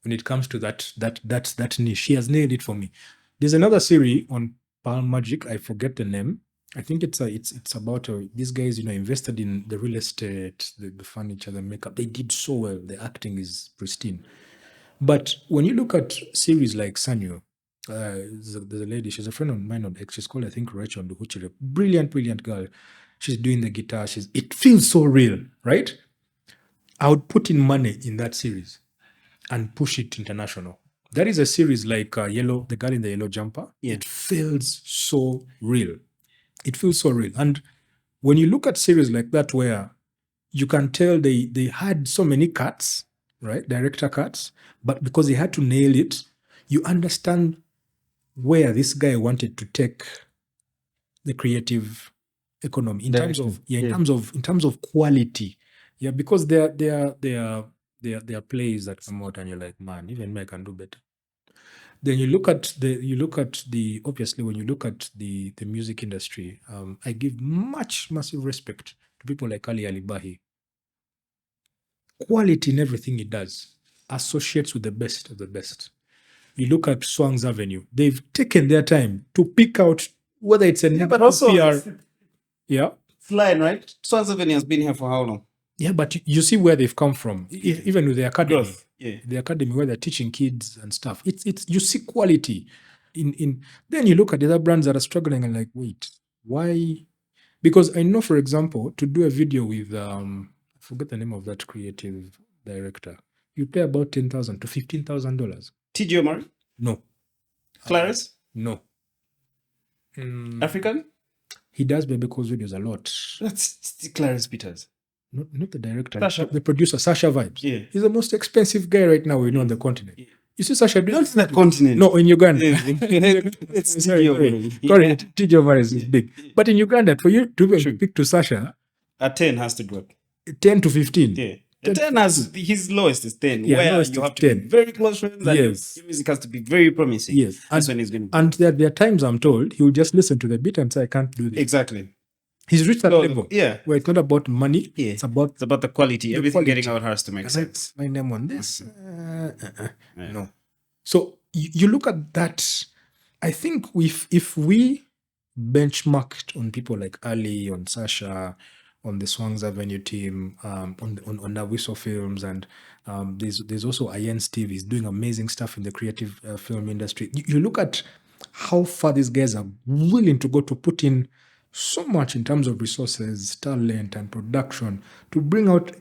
[SPEAKER 2] when it comes to that niche. She has nailed it for me. There's another series on Palm Magic. I forget the name. I think it's about these guys, invested in the real estate, the furniture, the makeup. They did so well. The acting is pristine. But when you look at series like Sanyo, there's a lady, she's a friend of mine on X. She's called, I think, Rachel Nduhuchire. Brilliant girl. She's doing the guitar. It feels so real, right? I would put in money in that series and push it international. That is a series like Yellow, the girl in the yellow jumper. Yeah. It feels so real. It feels so real. And when you look at series like that, where you can tell they had so many cuts, right? Director cuts, but because they had to nail it, you understand where this guy wanted to take the creative economy in terms of in terms of quality. Yeah, because there are plays that come out and you're like, man, even me I can do better. Then you look at the obviously when you look at the music industry, I give massive respect to people like Ali Alibahi. Quality in everything he does associates with the best of the best. You look at Swang's Avenue, they've taken their time to pick out whether it's a
[SPEAKER 1] but also
[SPEAKER 2] PR. Yeah.
[SPEAKER 1] Flying, right? Swang's Avenue has been here for how long?
[SPEAKER 2] Yeah, but you see where they've come from, even with the academy.
[SPEAKER 1] Growth. Yeah.
[SPEAKER 2] The academy where they're teaching kids and stuff. It's you see quality in then you look at the other brands that are struggling and like, wait, why? Because I know, for example, to do a video with I forget the name of that creative director, you pay about $10,000 to $15,000.
[SPEAKER 1] T.J. Omari?
[SPEAKER 2] No.
[SPEAKER 1] Clarice?
[SPEAKER 2] No.
[SPEAKER 1] African?
[SPEAKER 2] He does Baby Calls videos a lot.
[SPEAKER 1] That's Clarence Peters.
[SPEAKER 2] Not the director,
[SPEAKER 1] Sasha.
[SPEAKER 2] the producer, Sasha Vibes.
[SPEAKER 1] Yeah.
[SPEAKER 2] He's the most expensive guy right now we know on the continent. Yeah. You see Sasha doing...
[SPEAKER 1] Not in that continent.
[SPEAKER 2] No, in Uganda.
[SPEAKER 1] Yeah. It's T.J. Omari.
[SPEAKER 2] Sorry, T.J. Omari is big. But in Uganda, for you to speak to Sasha...
[SPEAKER 1] A 10 has to work.
[SPEAKER 2] 10 to 15.
[SPEAKER 1] Yeah. 10 has his lowest is 10.
[SPEAKER 2] Yeah,
[SPEAKER 1] where
[SPEAKER 2] lowest
[SPEAKER 1] you
[SPEAKER 2] is
[SPEAKER 1] have to
[SPEAKER 2] 10.
[SPEAKER 1] be very close friends and
[SPEAKER 2] Yes.
[SPEAKER 1] your music has to be very promising.
[SPEAKER 2] Yes.
[SPEAKER 1] That's when he's going to...
[SPEAKER 2] And there are times I'm told he will just listen to the beat and say, I can't do this.
[SPEAKER 1] Exactly.
[SPEAKER 2] He's reached that level.
[SPEAKER 1] Yeah.
[SPEAKER 2] Where it's not about money.
[SPEAKER 1] Yeah.
[SPEAKER 2] It's about
[SPEAKER 1] the quality.
[SPEAKER 2] the
[SPEAKER 1] Everything
[SPEAKER 2] quality.
[SPEAKER 1] getting out has to make sense.
[SPEAKER 2] My name on this.
[SPEAKER 1] Yeah.
[SPEAKER 2] No. So you look at that. I think if we benchmarked on people like Ali, on Sasha, on the Swang's Avenue team, on Nawiso Films, and there's also S.T.E. He's doing amazing stuff in the creative film industry. You look at how far these guys are willing to go to put in so much in terms of resources, talent, and production to bring out,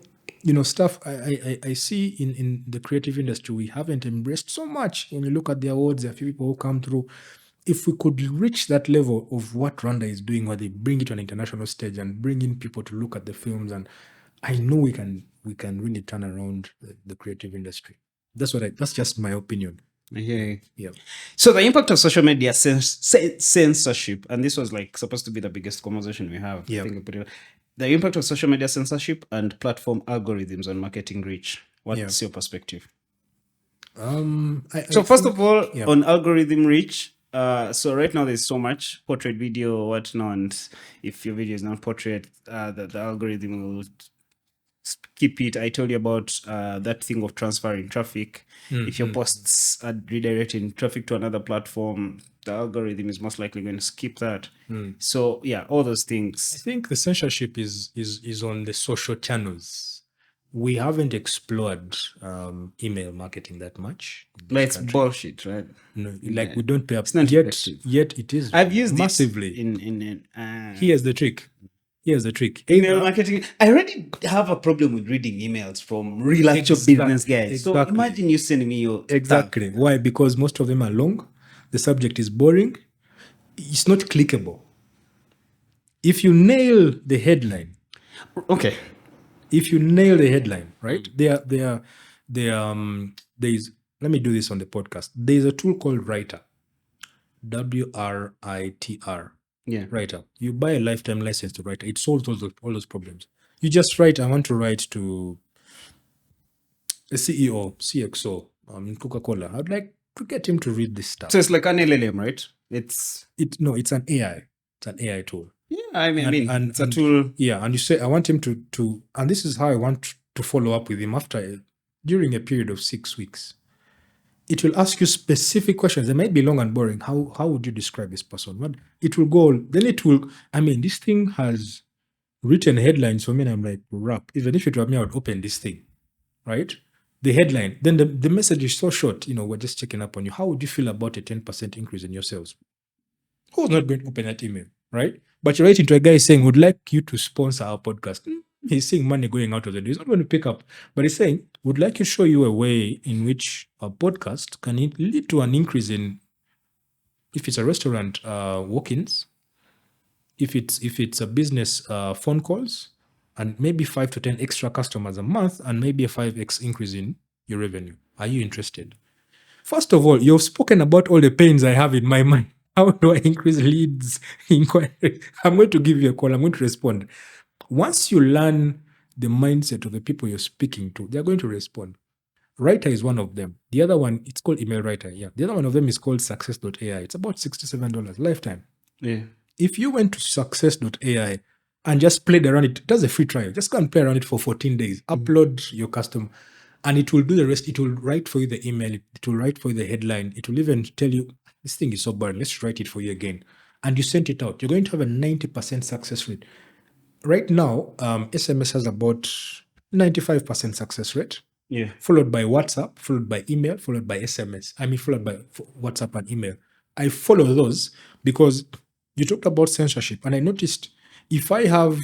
[SPEAKER 2] stuff I see in the creative industry we haven't embraced so much. When you look at the awards, there are a few people who come through. If we could reach that level of what Rwanda is doing, where they bring it to an international stage and bring in people to look at the films, and I know we can really turn around the creative industry. That's just my opinion.
[SPEAKER 1] Yeah.
[SPEAKER 2] Yeah.
[SPEAKER 1] So the impact of social media censorship, and this was like supposed to be the biggest conversation we have.
[SPEAKER 2] Yeah.
[SPEAKER 1] I think we put it, the impact of social media censorship and platform algorithms on marketing reach. What's your perspective? First of all, on algorithm reach, so right now there's so much portrait video or whatnot, and if your video is not portrait, the algorithm will keep it. I told you about that thing of transferring traffic. If your posts are redirecting traffic to another platform, the algorithm is most likely going to skip that. So yeah, all those things.
[SPEAKER 2] I think the censorship is on the social channels. We haven't explored email marketing that much.
[SPEAKER 1] Like it's bullshit, right?
[SPEAKER 2] No, like we don't pay up.
[SPEAKER 1] It's not
[SPEAKER 2] Yet it is.
[SPEAKER 1] I've used
[SPEAKER 2] massively. Here's the trick.
[SPEAKER 1] Email marketing. I already have a problem with reading emails from real actual business guys.
[SPEAKER 2] Exactly.
[SPEAKER 1] So imagine you sending me your
[SPEAKER 2] exactly stuff. Why? Because most of them are long. The subject is boring. It's not clickable. If you nail the headline,
[SPEAKER 1] okay.
[SPEAKER 2] If you nail the headline, right? There's. Let me do this on the podcast. There's a tool called Writer. WRITR.
[SPEAKER 1] Yeah.
[SPEAKER 2] Writer. You buy a lifetime license to Writer. It solves all those problems. You just write, I want to write to a CEO, CXO, Coca-Cola. I'd like to get him to read this stuff.
[SPEAKER 1] So it's like an LLM, right?
[SPEAKER 2] It's an AI. It's an AI tool.
[SPEAKER 1] Yeah, I mean, it's a tool.
[SPEAKER 2] Yeah, and you say, I want him to, and this is how I want to follow up with him during a period of 6 weeks. It will ask you specific questions. They might be long and boring. How would you describe this person? What it will go, then it will, this thing has written headlines for me, and I'm like, rap. Even if it were me, I would open this thing, right? The headline. Then the message is so short, we're just checking up on you. How would you feel about a 10% increase in your sales? Who's not going to open that email, right? But you're writing to a guy saying, would like you to sponsor our podcast. He's seeing money going out of the door. He's not going to pick up. But he's saying, would like to show you a way in which a podcast can lead to an increase in, if it's a restaurant, walk-ins, if it's a business, phone calls, and maybe 5 to 10 extra customers a month, and maybe a 5x increase in your revenue. Are you interested? First of all, you've spoken about all the pains I have in my mind. How do I increase leads, inquiry? I'm going to give you a call. I'm going to respond. Once you learn the mindset of the people you're speaking to, they're going to respond. Writer is one of them. The other one, it's called email writer. Yeah. The other one of them is called success.ai. It's about $67 lifetime.
[SPEAKER 1] Yeah.
[SPEAKER 2] If you went to success.ai and just played around it, does a free trial. Just go and play around it for 14 days. Upload your custom and it will do the rest. It will write for you the email. It will write for you the headline. It will even tell you, this thing is so bad. Let's write it for you again. And you sent it out. You're going to have a 90% success rate. Right now, SMS has about 95% success rate.
[SPEAKER 1] Yeah.
[SPEAKER 2] Followed by WhatsApp, followed by email, followed by SMS. Followed by WhatsApp and email. I follow those because you talked about censorship. And I noticed if I have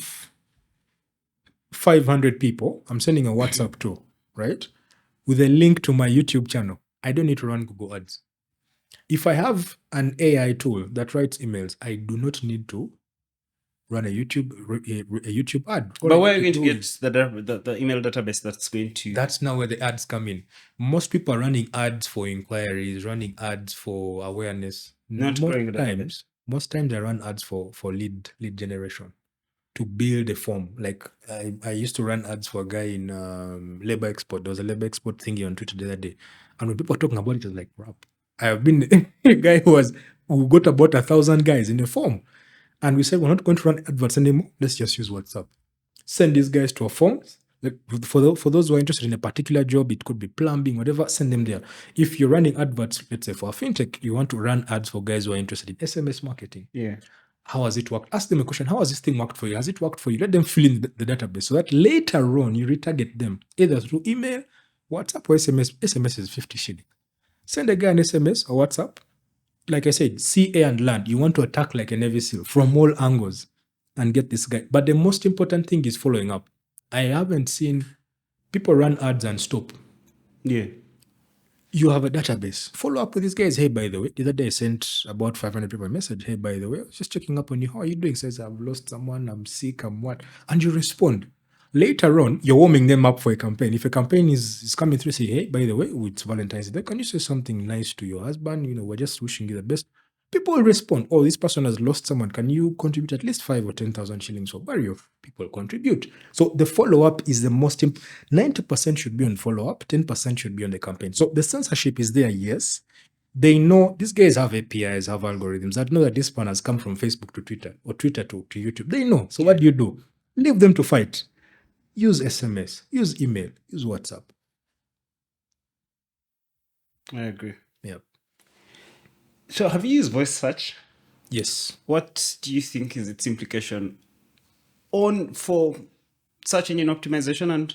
[SPEAKER 2] 500 people, I'm sending a WhatsApp to, right? With a link to my YouTube channel. I don't need to run Google Ads. If I have an AI tool that writes emails, I do not need to run a YouTube ad.
[SPEAKER 1] But where are you going to get the email database that's going to...
[SPEAKER 2] That's now where the ads come in. Most people are running ads for inquiries, running ads for awareness.
[SPEAKER 1] Not growing the database.
[SPEAKER 2] Most times I run ads for lead generation to build a form. Like I used to run ads for a guy in Labor Export. There was a Labor Export thingy on Twitter the other day. And when people were talking about it, I was like, crap. I have been a guy who got about 1,000 guys in a form. And we said, we're not going to run adverts anymore. Let's just use WhatsApp. Send these guys to a form. Like for those who are interested in a particular job, it could be plumbing, whatever, send them there. If you're running adverts, let's say for a fintech, you want to run ads for guys who are interested in SMS marketing.
[SPEAKER 1] Yeah.
[SPEAKER 2] How has it worked? Ask them a question. How has this thing worked for you? Has it worked for you? Let them fill in the database so that later on you retarget them either through email, WhatsApp, or SMS. SMS is 50 shillings. Send a guy an SMS or WhatsApp. Like I said, sea, air, and land. You want to attack like a Navy SEAL from all angles and get this guy. But the most important thing is following up. I haven't seen people run ads and stop.
[SPEAKER 1] Yeah.
[SPEAKER 2] You have a database. Follow up with these guys. Hey, by the way, the other day I sent about 500 people a message. Hey, by the way, I was just checking up on you. How are you doing? Says, I've lost someone, I'm sick, I'm what? And you respond. Later on, you're warming them up for a campaign. If a campaign is coming through, say, hey, by the way, it's Valentine's Day, can you say something nice to your husband? We're just wishing you the best. People will respond. Oh, this person has lost someone. Can you contribute at least 5 or 10,000 shillings for burial? People contribute. So the follow-up is the most important. 90% should be on follow-up. 10% should be on the campaign. So the censorship is there, yes. They know these guys have APIs, have algorithms that know that this one has come from Facebook to Twitter or Twitter to YouTube. They know. So what do? Leave them to fight. Use SMS, use email, use WhatsApp.
[SPEAKER 1] I agree.
[SPEAKER 2] Yep.
[SPEAKER 1] So have you used voice search?
[SPEAKER 2] Yes.
[SPEAKER 1] What do you think is its implication for search engine optimization and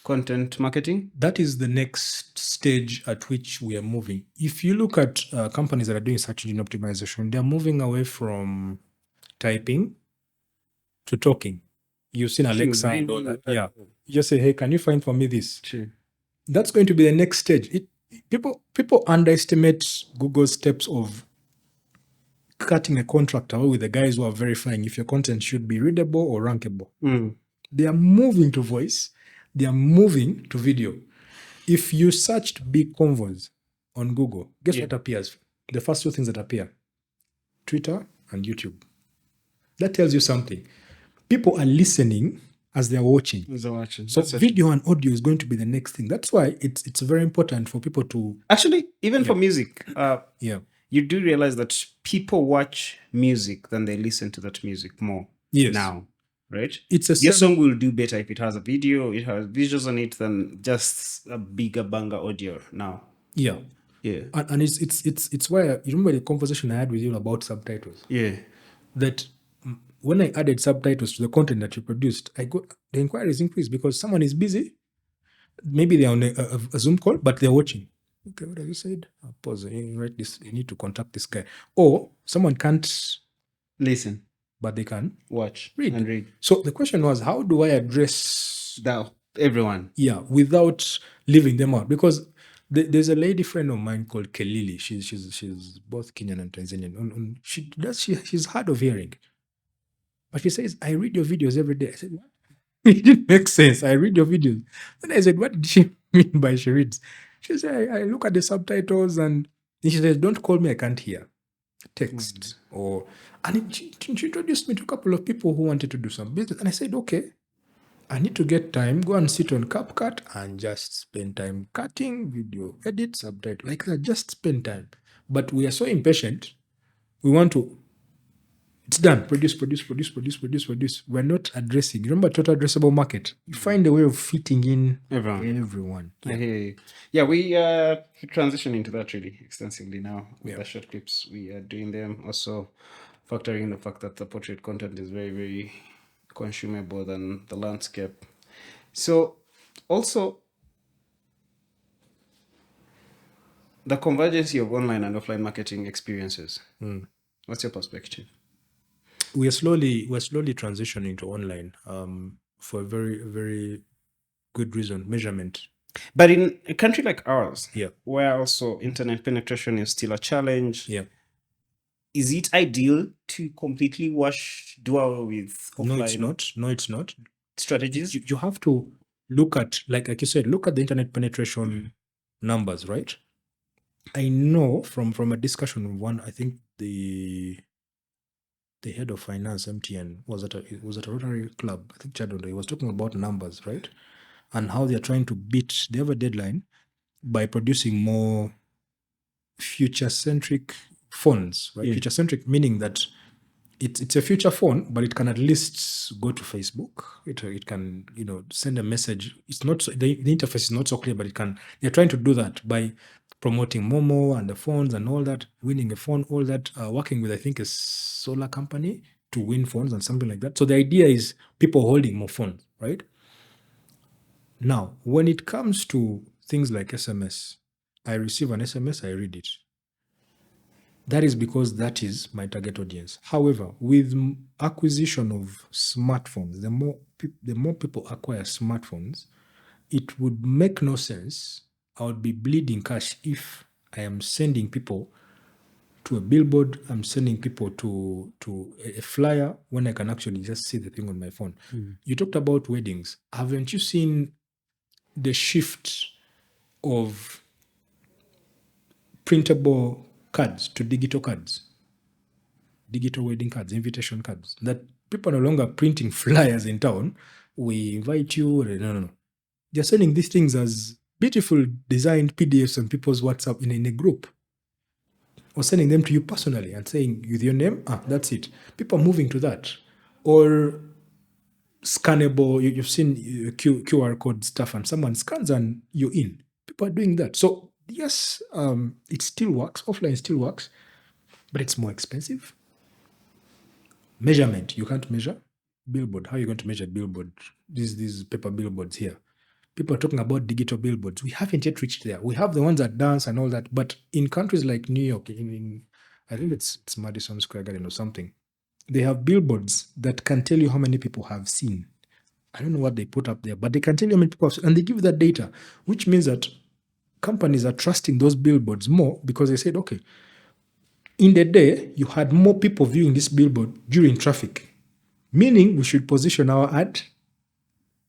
[SPEAKER 1] content marketing?
[SPEAKER 2] That is the next stage at which we are moving. If you look at companies that are doing search engine optimization, they're moving away from typing to talking. You've seen Alexa and all that. Yeah. You just say, hey, can you find for me this?
[SPEAKER 1] Sure.
[SPEAKER 2] That's going to be the next stage. People underestimate Google's steps of cutting a contract away with the guys who are verifying if your content should be readable or rankable. They are moving to voice. They are moving to video. If you searched big convos on Google, guess what appears? The first two things that appear, Twitter and YouTube. That tells you something. People are listening as they're watching. So video and audio is going to be the next thing. That's why it's very important for people to...
[SPEAKER 1] Actually, even for music, you do realize that people watch music than they listen to that music more now, right? Your song will do better if it has a video, it has visuals on it than just a bigger banger audio now.
[SPEAKER 2] Yeah. And it's why you remember the conversation I had with you about subtitles.
[SPEAKER 1] Yeah.
[SPEAKER 2] That when I added subtitles to the content that you produced, the inquiries increased because someone is busy. Maybe they're on a Zoom call, but they're watching. Okay, what have you said? I'll pause. You write this. You need to contact this guy. Or someone can't
[SPEAKER 1] listen,
[SPEAKER 2] but they can
[SPEAKER 1] watch,
[SPEAKER 2] read. So the question was, how do I address
[SPEAKER 1] everyone?
[SPEAKER 2] Yeah, without leaving them out. Because there's a lady friend of mine called Kelili. She's both Kenyan and Tanzanian. She's hard of hearing. But she says, I read your videos every day. I said, what? It didn't make sense. I read your videos. Then I said, what did she mean by she reads? She said, I look at the subtitles and she says, don't call me, I can't hear. Text. And she introduced me to a couple of people who wanted to do some business. And I said, okay, I need to get time, go and sit on CapCut and just spend time cutting, video, edit, subtitle, like that, just spend time. But we are so impatient. We want to, it's done, produce. We're not addressing. Remember total addressable market? You find a way of fitting in everyone.
[SPEAKER 1] I hear you. Yeah, we transition into that really extensively now with the short clips. We are doing them, also factoring in the fact that the portrait content is very, very consumable than the landscape. So also the convergence of online and offline marketing experiences. What's your perspective?
[SPEAKER 2] We're slowly transitioning to online for a very, very good reason, measurement.
[SPEAKER 1] But in a country like ours, where also internet penetration is still a challenge, is it ideal to completely do away with offline?
[SPEAKER 2] No, it's not.
[SPEAKER 1] Strategies?
[SPEAKER 2] You have to look at, like you said, look at the internet penetration numbers, right? I know from a discussion with one, I think the head of finance, MTN, was at a Rotary Club, I think Chadonda, he was talking about numbers, right? And how they're trying to beat, they have a deadline by producing more future-centric phones, right? Future-centric meaning that it's a future phone, but it can at least go to Facebook. It can, send a message. It's not the interface is not so clear, but they're trying to do that by promoting Momo and the phones and all that, winning a phone, all that, working with, I think, a solar company to win phones and something like that. So the idea is people holding more phones, right? Now, when it comes to things like SMS, I receive an SMS, I read it. That is because that is my target audience. However, with acquisition of smartphones, the more people acquire smartphones, it would make no sense. I would be bleeding cash if I am sending people to a billboard, I'm sending people to a flyer when I can actually just see the thing on my phone. You talked about weddings. Haven't you seen the shift of printable cards to digital cards? Digital wedding cards, invitation cards. That people are no longer printing flyers in town. We invite you. No. They're sending these things as beautiful designed PDFs on people's WhatsApp in a group. Or sending them to you personally and saying with your name, that's it. People are moving to that. Or scannable, you've seen QR code stuff and someone scans and you're in. People are doing that. So yes, it still works. Offline still works, but it's more expensive. Measurement, you can't measure. Billboard, how are you going to measure billboard? These paper billboards here. People are talking about digital billboards. We haven't yet reached there. We have the ones that dance and all that, but in countries like New York, I think it's Madison Square Garden or something, they have billboards that can tell you how many people have seen. I don't know what they put up there, but they can tell you how many people have seen, and they give that data, which means that companies are trusting those billboards more because they said, okay, in the day, you had more people viewing this billboard during traffic, meaning we should position our ad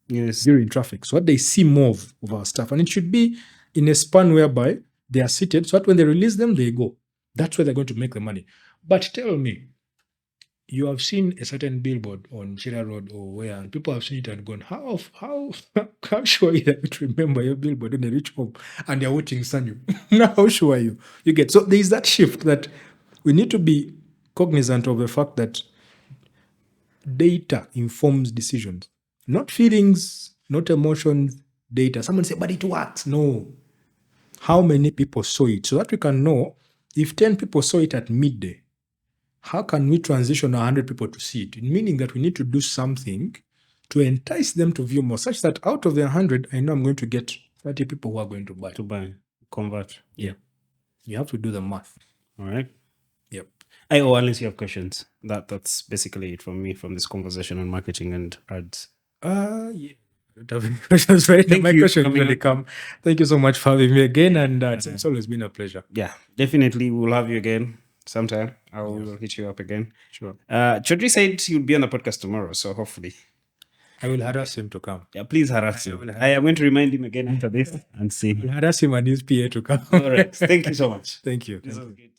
[SPEAKER 2] during traffic so that they see more of our stuff. And it should be in a span whereby they are seated so that when they release them, they go. That's where they're going to make the money. But tell me, you have seen a certain billboard on Chira Road or where, and people have seen it and gone, how sure are you that you remember your billboard when they reach home and they're watching Sanyu? How sure are you? You get. So there is that shift that we need to be cognizant of the fact that data informs decisions. Not feelings, not emotions, data. Someone say, but it works. No. How many people saw it? So that we can know if 10 people saw it at midday, how can we transition 100 people to see it? Meaning that we need to do something to entice them to view more, such that out of the 100, I know I'm going to get 30 people who are going to buy.
[SPEAKER 1] Convert.
[SPEAKER 2] Yeah. You have to do the math.
[SPEAKER 1] All right.
[SPEAKER 2] Yep.
[SPEAKER 1] Unless you have questions. That's basically it from me from this conversation on marketing and ads.
[SPEAKER 2] Yeah. Questions, right? My question usually come. Thank you so much for having me again, and it's always been a pleasure.
[SPEAKER 1] Yeah, definitely. We'll have you again sometime. I will hit you up again.
[SPEAKER 2] Sure.
[SPEAKER 1] Chaudhry said you'll be on the podcast tomorrow, so hopefully.
[SPEAKER 2] I will harass him to come.
[SPEAKER 1] Yeah, please harass him. I am going to remind him again after this and see.
[SPEAKER 2] I will harass him and his PA to come.
[SPEAKER 1] All right. Thank you so much.
[SPEAKER 2] Thank you.
[SPEAKER 1] This
[SPEAKER 2] Thank
[SPEAKER 1] was
[SPEAKER 2] you.
[SPEAKER 1] good.